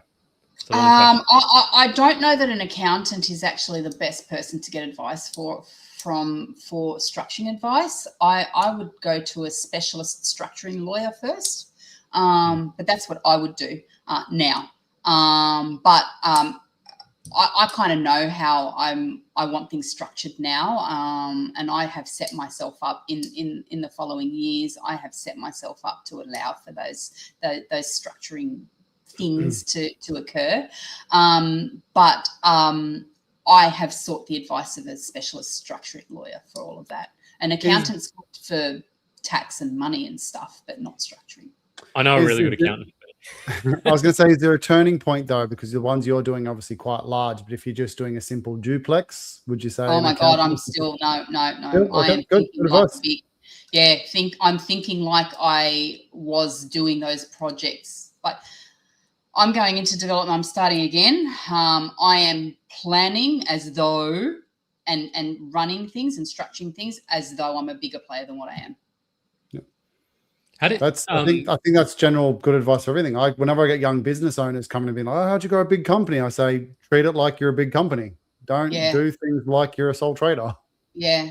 I don't know that an accountant is actually the best person to get advice for structuring advice. I would go to a specialist structuring lawyer first, but that's what I would do now. I kind of know how I want things structured now, and I have set myself up in the following years. I have set myself up to allow for those structuring things to occur, but I have sought the advice of a specialist structuring lawyer for all of that. An accountant's good for tax and money and stuff, but not structuring. I know a really good accountant. I was going to say, is there a turning point though? Because the ones you're doing are obviously quite large, but if you're just doing a simple duplex, would you say? Oh my God, I'm still no. Good, I am good thinking like big. Yeah, I'm thinking like I was doing those projects, but I'm going into development. I'm starting again. I am planning as though and running things and structuring things as though I'm a bigger player than what I am. I think that's general good advice for everything. Whenever I get young business owners coming and being like, "Oh, how'd you grow a big company?" I say, treat it like you're a big company. Don't do things like you're a sole trader. Yeah.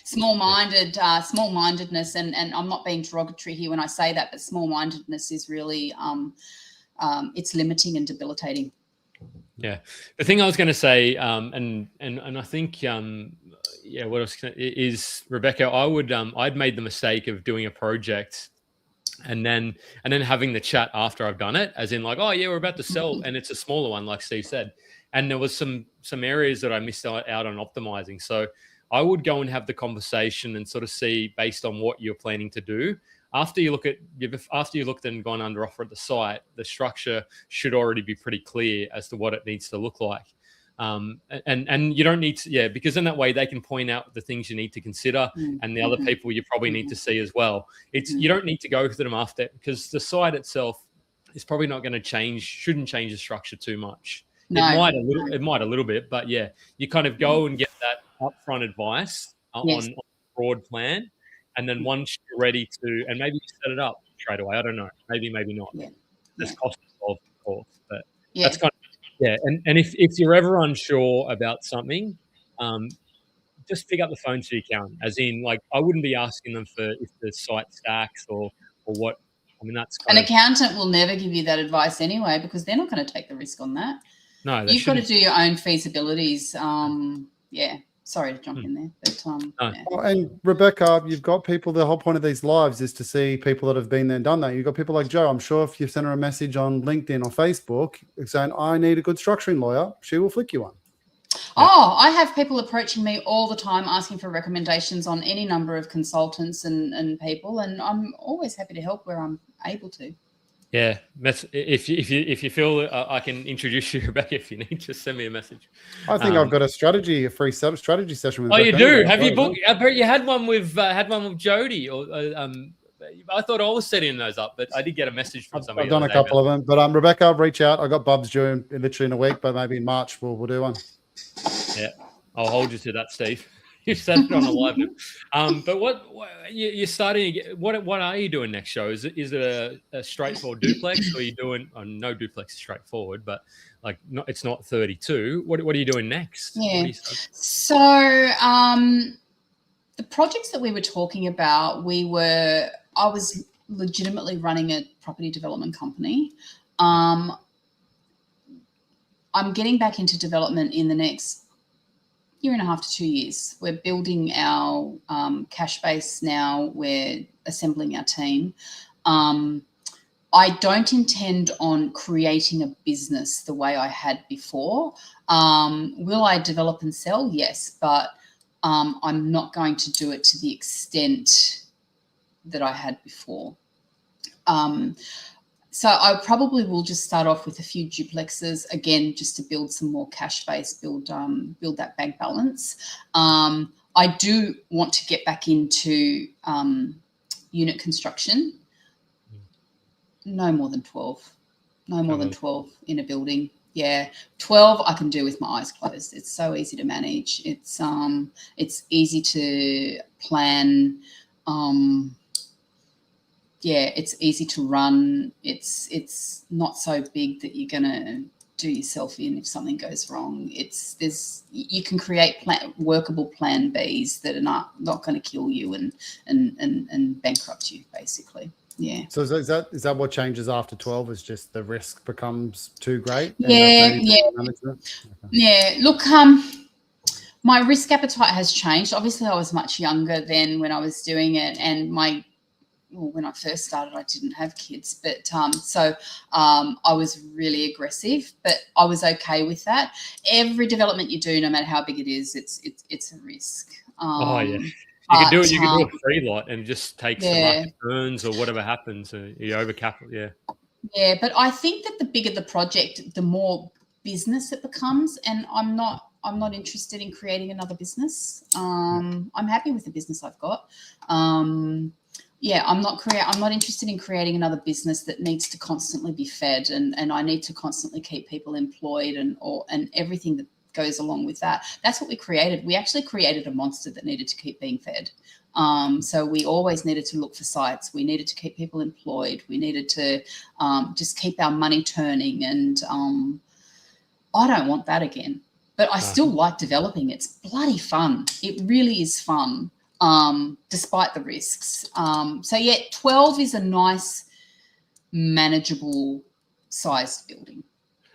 Small-mindedness, and I'm not being derogatory here when I say that, but small-mindedness is really it's limiting and debilitating. Yeah, the thing I was going to say, and I think, what else is, Rebecca? I'd made the mistake of doing a project, and then having the chat after I've done it, as in like, oh yeah, we're about to sell, and it's a smaller one, like Steve said, and there was some areas that I missed out on optimizing. So I would go and have the conversation and sort of see based on what you're planning to do. After you looked and gone under offer at the site, the structure should already be pretty clear as to what it needs to look like. And you don't need to, because in that way they can point out the things you need to consider and the other people you probably need to see as well. You don't need to go to them after, because the site itself is probably not going to shouldn't change the structure too much. No. It might a little bit, but yeah, you kind of go and get that upfront advice on a broad plan. And then once you're ready to, and maybe you set it up straight away. I don't know. Maybe not. There's cost involved, of course. But that's kind of, And if you're ever unsure about something, just pick up the phone to the accountant. As in, like, I wouldn't be asking them for if the site stacks or what. I mean, that's an accountant will never give you that advice anyway, because they're not going to take the risk on that. No, you've got to do your own feasibilities. Sorry to jump in there, but And Rebecca, you've got people. The whole point of these lives is to see people that have been there and done that. You've got people like Jo. I'm sure if you send her a message on LinkedIn or Facebook saying, "I need a good structuring lawyer," she will flick you one. Oh, I have people approaching me all the time asking for recommendations on any number of consultants and people, and I'm always happy to help where I'm able to. Yeah, if you feel I can introduce you, Rebecca, if you need, just send me a message. I think I've got a free strategy session with. Oh, you do? Have you booked? I bet you had one with Jody, or I thought I was setting those up, but I did get a message from somebody. I've done a couple of them, but Rebecca, reach out. I got Bubs due literally in a week, but maybe in March we'll do one. Yeah, I'll hold you to that, Steve. You said it on a live. But what you're starting? What are you doing next show? Is it a straightforward duplex, or are you doing? No duplex is straightforward, but like it's not 32. What are you doing next? Yeah. So the projects that we were talking about, I was legitimately running a property development company. I'm getting back into development in the next year and a half to 2 years. We're building our cash base now. We're assembling our team. I don't intend on creating a business the way I had before. Will I develop and sell? Yes, but I'm not going to do it to the extent that I had before. So I probably will just start off with a few duplexes, again, just to build some more cash base, build that bank balance. I do want to get back into unit construction. No more than 12. No more than 12 in a building. Yeah, 12 I can do with my eyes closed. It's so easy to manage. It's easy to plan. it's easy to run. It's not so big that you're gonna do yourself in if something goes wrong. You can create workable plan Bs that are not going to kill you and bankrupt you, basically. Yeah. So is that what changes after 12? Is just the risk becomes too great? Yeah. Look, my risk appetite has changed. Obviously, I was much younger then when I was doing it, and when I first started, I didn't have kids, but I was really aggressive, but I was okay with that. Every development you do, no matter how big it is, it's a risk. You can do it. You can do a free lot and just take the market burns or whatever happens. You overcapital. Yeah. Yeah, but I think that the bigger the project, the more business it becomes, and I'm not interested in creating another business. I'm happy with the business I've got. I'm not interested in creating another business that needs to constantly be fed, and I need to constantly keep people employed and everything that goes along with that. That's what we created. We actually created a monster that needed to keep being fed. So we always needed to look for sites. We needed to keep people employed. We needed to just keep our money turning, and I don't want that again. But I still like developing. It's bloody fun. It really is fun. Despite the risks. 12 is a nice, manageable sized building.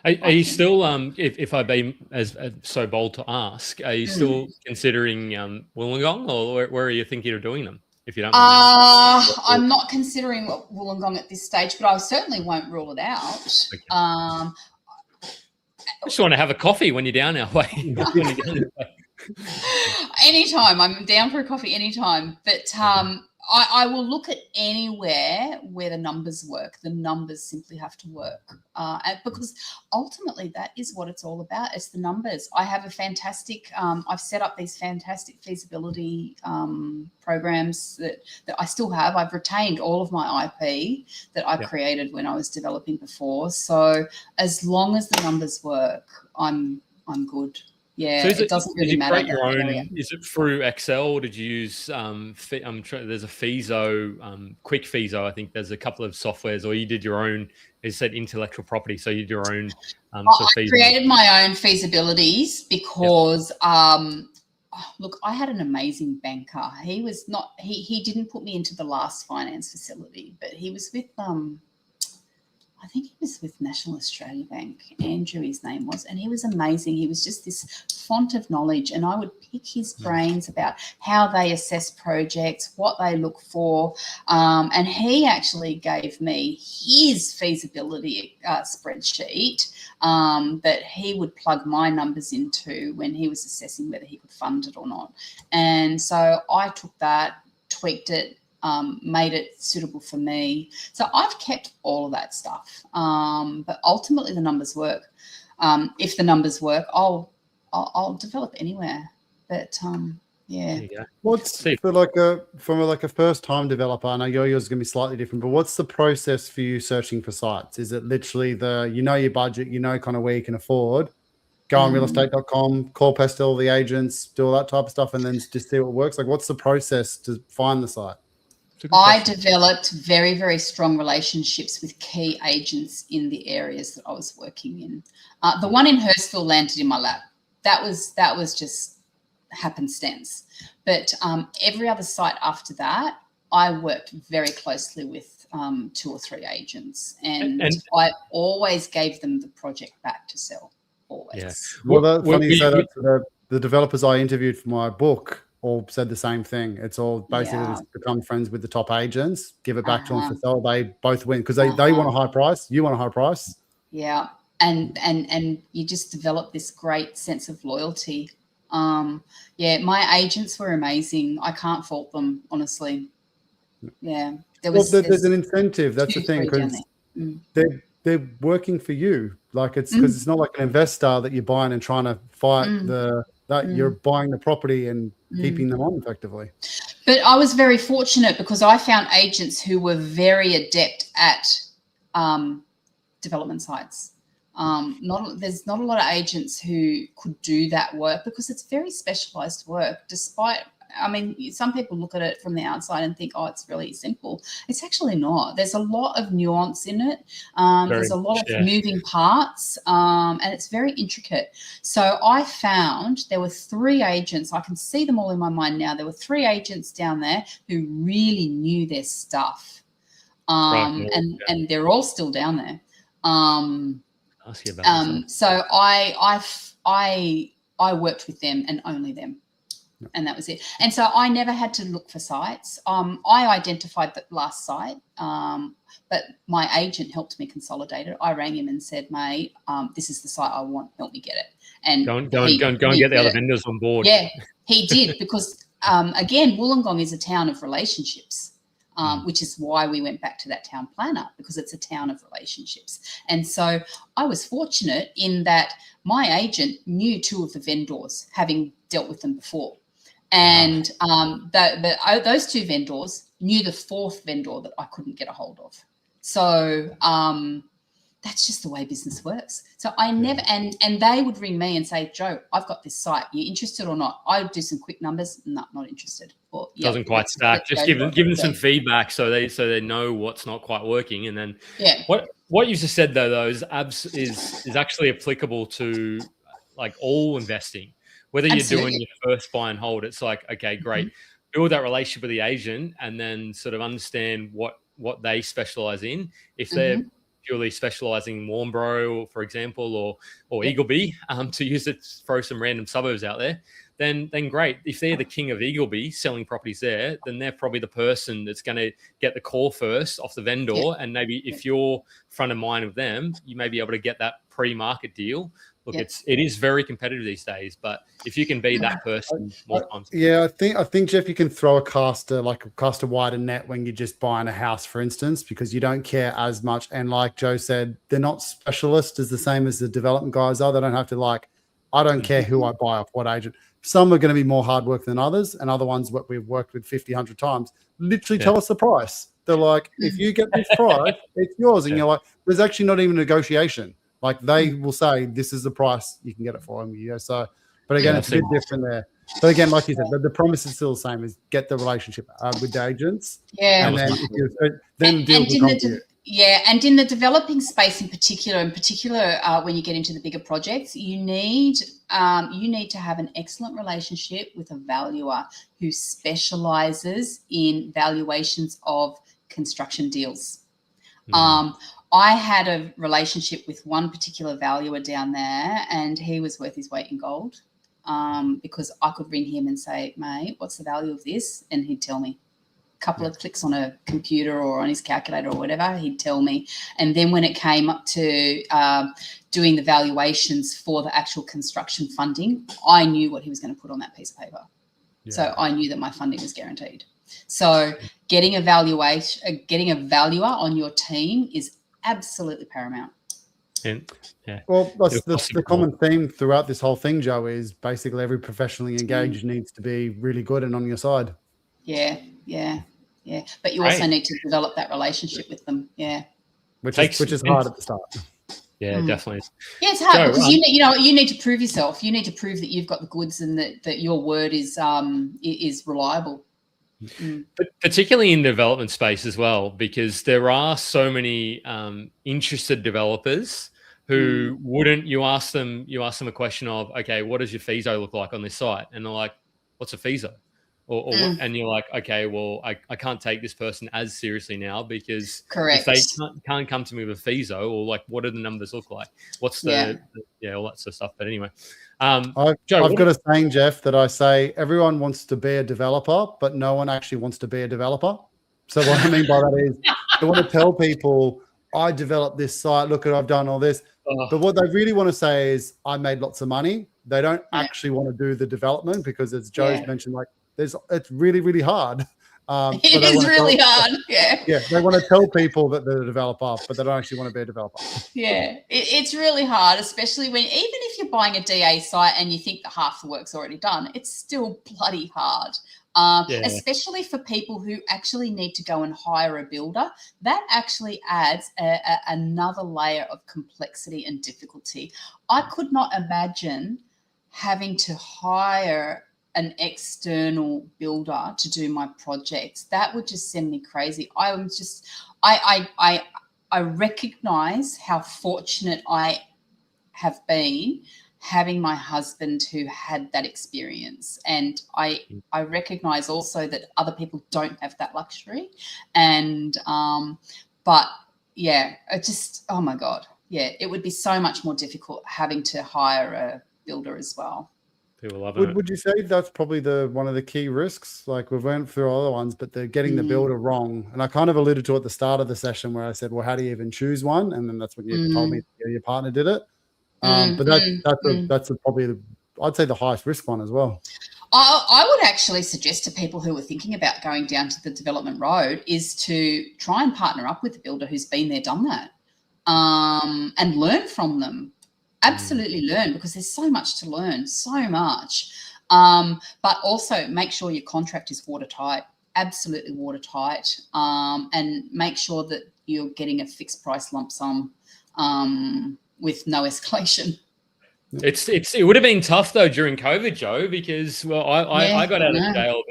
Are you still, if I be as so bold to ask, are you still considering Wollongong, or where are you thinking of doing them? If you don't, I'm not considering Wollongong at this stage, but I certainly won't rule it out. Okay. I just want to have a coffee when you're down our way. Anytime. I'm down for a coffee anytime. But I will look at anywhere where the numbers work. The numbers simply have to work. Because ultimately that is what it's all about. It's the numbers. I have a fantastic, I've set up these fantastic feasibility programs that I still have. I've retained all of my IP that I created when I was developing before. So as long as the numbers work, I'm good. Yeah, so it doesn't really matter. Is it through Excel, or did you use there's a Fizo, Quick Fizo, I think there's a couple of softwares, or you did your own, it said intellectual property, so you did your own I created my own feasibilities because look, I had an amazing banker. He was not he didn't put me into the last finance facility, but he was with I think he was with National Australia Bank. Andrew, his name was, and he was amazing. He was just this font of knowledge, and I would pick his brains about how they assess projects, what they look for, and he actually gave me his feasibility spreadsheet that he would plug my numbers into when he was assessing whether he could fund it or not. And so I took that, tweaked it, made it suitable for me. So I've kept all of that stuff. But ultimately the numbers work. If the numbers work, I'll develop anywhere. But What's from a first time developer? I know yours is going to be slightly different, but what's the process for you searching for sites? Is it literally your budget, kind of where you can afford, go on realestate.com, call pest all the agents, do all that type of stuff, and then just see what works? Like, what's the process to find the site? I developed very, very strong relationships with key agents in the areas that I was working in. The one in Hurstville landed in my lap. That was just happenstance. But every other site after that, I worked very closely with 2 or 3 agents, and I always gave them the project back to sell. Always. Yeah. Well, that's funny you say that. The developers I interviewed for my book all said the same thing. It's all basically just become friends with the top agents, give it back to them for sale. They both win because they want a high price. You want a high price. Yeah. And you just develop this great sense of loyalty. My agents were amazing. I can't fault them, honestly. Yeah. There's an incentive. That's the thing, because they're working for you. Like it's because it's not like an investor that you're buying and trying to fight you're buying the property and keeping them on effectively. But I was very fortunate because I found agents who were very adept at development sites. There's not a lot of agents who could do that work because it's very specialised work. Despite I mean, some people look at it from the outside and think, oh, it's really simple. It's actually not. There's a lot of nuance in it. There's a lot of moving parts, and it's very intricate. So I found there were 3 agents. I can see them all in my mind now. There were 3 agents down there who really knew their stuff, and they're all still down there. So I worked with them and only them. And that was it. And so I never had to look for sites. I identified the last site, but my agent helped me consolidate it. I rang him and said, mate, this is the site I want. Help me get it. And go and get the other vendors on board. Yeah, he did because, again, Wollongong is a town of relationships, which is why we went back to that town planner, because it's a town of relationships. And so I was fortunate in that my agent knew 2 of the vendors, having dealt with them before. And those 2 vendors knew the 4th vendor that I couldn't get a hold of. So that's just the way business works. So I never, and they would ring me and say, Jo, I've got this site. You interested or not? I would do some quick numbers. No, not interested. Or, doesn't quite stack. Just give them some feedback so they know what's not quite working. And then what you just said though is actually applicable to like all investing. Whether you're doing your first buy and hold, it's like, okay, great. Build that relationship with the agent and then sort of understand what they specialize in. If they're purely specializing in Warnbro, for example, or Eagleby, to use it, throw some random suburbs out there, then great. If they're the king of Eagleby selling properties there, then they're probably the person that's going to get the call first off the vendor. And maybe if you're front of mind with them, you may be able to get that pre-market deal. Look, it is very competitive these days, but if you can be that person more times. Yeah, I think Jeff, you can throw a caster wider net when you're just buying a house, for instance, because you don't care as much. And like Jo said, they're not specialists as the same as the development guys are. They don't have to I don't care who I buy off what agent. Some are going to be more hard work than others, and other ones what we've worked with 50, 100 times literally tell us the price. They're like, if you get this price, it's yours. And you're like, there's actually not even a negotiation. Like they will say, this is the price you can get it for. So, but again, it's a bit different there. But again, like you said, the promise is still the same: is get the relationship with the agents. Yeah, and then deals will come to you. Yeah, and in the developing space in particular, when you get into the bigger projects, you need to have an excellent relationship with a valuer who specialises in valuations of construction deals. I had a relationship with one particular valuer down there, and he was worth his weight in gold, because I could ring him and say, mate, what's the value of this? And he'd tell me. A couple of clicks on a computer or on his calculator or whatever, he'd tell me. And then when it came up to doing the valuations for the actual construction funding, I knew what he was going to put on that piece of paper. Yeah. So I knew that my funding was guaranteed. So getting a valuer on your team is absolutely paramount. Well, that's the common theme throughout this whole thing, Jo, is basically every professionally engaged needs to be really good and on your side. Yeah. But you also need to develop that relationship with them. Yeah. Which is hard at the start. Yeah, definitely. Yeah, it's hard because you need to prove yourself. You need to prove that you've got the goods and that your word is reliable. But particularly in the development space as well, because there are so many interested developers who wouldn't. You ask them a question of, okay, what does your FISO look like on this site? And they're like, what's a FISO? And you're like, okay, well, I can't take this person as seriously now because if they can't come to me with a FISO, or like, what do the numbers look like? What's all that sort of stuff. But anyway, I've got a saying, Jeff, that I say everyone wants to be a developer, but no one actually wants to be a developer. So what I mean by that is I want to tell people I developed this site. Look at, I've done all this. But what they really want to say is I made lots of money. They don't actually want to do the development because, as Joe's mentioned, like, it's really, really hard. It is really hard. Yeah. They want to tell people that they're a developer, but they don't actually want to be a developer. Yeah, it's really hard, especially when, even if you're buying a DA site and you think that half the work's already done, it's still bloody hard. Especially for people who actually need to go and hire a builder. That actually adds another layer of complexity and difficulty. I could not imagine having to hire an external builder to do my projects, that would just send me crazy. I recognize how fortunate I have been having my husband who had that experience. And I recognize also that other people don't have that luxury. And, but yeah, it just, oh my God. Yeah, it would be so much more difficult having to hire a builder as well. People love it. Would you say that's probably one of the key risks? Like we've went through other ones, but they're getting the builder wrong. And I kind of alluded to at the start of the session where I said, well, how do you even choose one? And then that's when you told me your partner did it. But that's probably I'd say the highest risk one as well. I would actually suggest to people who are thinking about going down to the development road is to try and partner up with a builder who's been there, done that, and learn from them. Absolutely learn, because there's so much to learn, so much. But also make sure your contract is watertight, absolutely watertight, and make sure that you're getting a fixed price lump sum with no escalation. It would have been tough though during COVID, Jo, because I got out of jail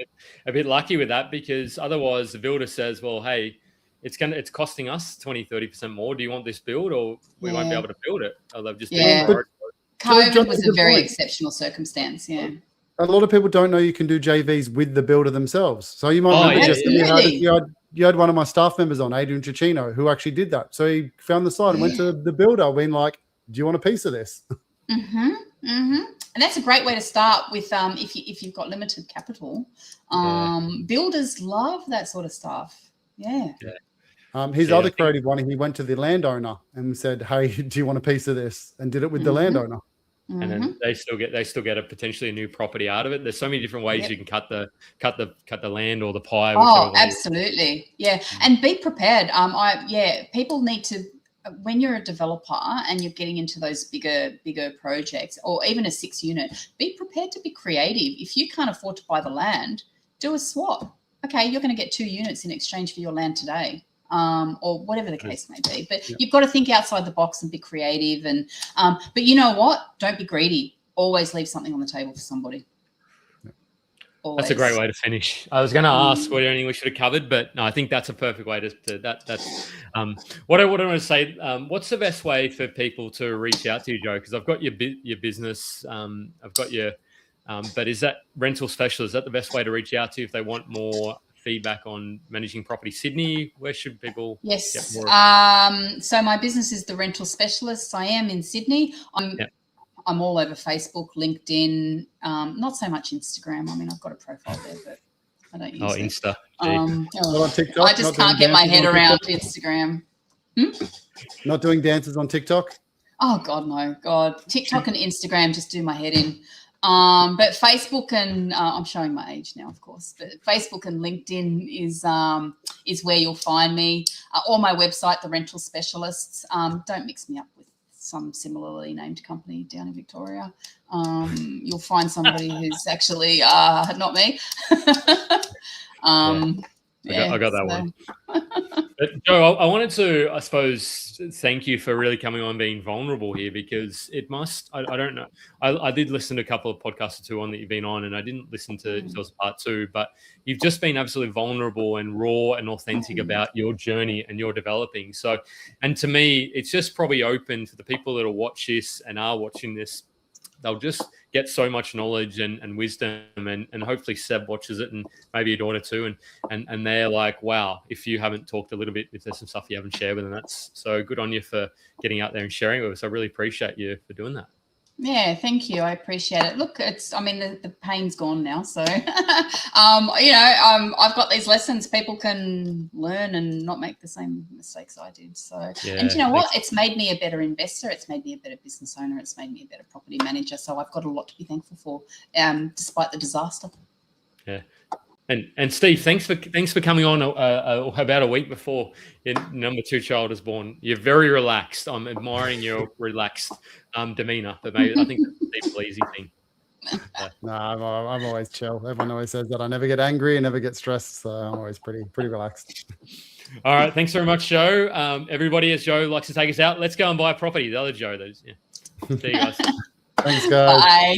a bit lucky with that, because otherwise the builder says, well, hey, it's costing us 20-30% more. Do you want this build, or we won't be able to build it? Or they've just COVID was a very exceptional circumstance. Yeah. A lot of people don't know you can do JVs with the builder themselves. So you might you had one of my staff members on, Adrian Cicchino, who actually did that. So he found the site and went to the builder, being like, do you want a piece of this? And that's a great way to start with if you've got limited capital. Builders love that sort of stuff. His other creative one, he went to the landowner and said, hey, do you want a piece of this? And did it with the landowner. And then they still get a potentially a new property out of it. There's so many different ways you can cut the land or the pie. Oh, absolutely. Yeah. And be prepared. People need to, when you're a developer and you're getting into those bigger projects, or even a 6-unit, be prepared to be creative. If you can't afford to buy the land, do a swap. Okay, you're going to get 2 units in exchange for your land today. Or whatever the case may be. But you've got to think outside the box and be creative. And but you know what? Don't be greedy. Always leave something on the table for somebody. Always. That's a great way to finish. I was going to ask what anything we should have covered, but no, I think that's a perfect way that's what I want to say. What's the best way for people to reach out to you, Jo? Because I've got your business. I've got your but is that rental specialist? Is that the best way to reach out to you if they want more feedback on managing property Sydney? Where should people get more? So my business is the rental specialist. I am in Sydney. I'm all over Facebook, LinkedIn, not so much Instagram. I mean, I've got a profile there, but I don't use it. Insta. On TikTok, I just can't get my head around Instagram. Not doing dances on TikTok? Oh God, no. God, TikTok and Instagram just do my head in. But Facebook and I'm showing my age now, of course, but Facebook and LinkedIn is where you'll find me, or my website, The Rental Specialists. Don't mix me up with some similarly named company down in Victoria. You'll find somebody who's actually not me. I got that one. But, Jo, I wanted to, I suppose, thank you for really coming on, being vulnerable here, because it must, I don't know. I did listen to a couple of podcasts or two on that you've been on, and I didn't listen to yours part 2, but you've just been absolutely vulnerable and raw and authentic about your journey and your developing. So, and to me, it's just probably open to the people that will watch this and are watching this. They'll just get so much knowledge and wisdom, and hopefully Seb watches it, and maybe your daughter too, and they're like, wow, if you haven't talked a little bit, if there's some stuff you haven't shared with them, that's so good on you for getting out there and sharing it with us. I really appreciate you for doing that. Yeah, thank you. I appreciate it. Look, the pain's gone now. So, I've got these lessons. People can learn and not make the same mistakes I did. So, and you know what? It's made me a better investor. It's made me a better business owner. It's made me a better property manager. So I've got a lot to be thankful for, despite the disaster. Yeah. And Steve, thanks for coming on about a week before your number 2 child is born. You're very relaxed. I'm admiring your relaxed demeanor, but maybe I think that's a pleasing thing. No, I'm always chill. Everyone always says that I never get angry and never get stressed, so I'm always pretty relaxed. All right, thanks very much, Jo. Everybody, as Jo likes to take us out, let's go and buy a property. The other Jo, those. Yeah. See you guys. Thanks, guys. Bye.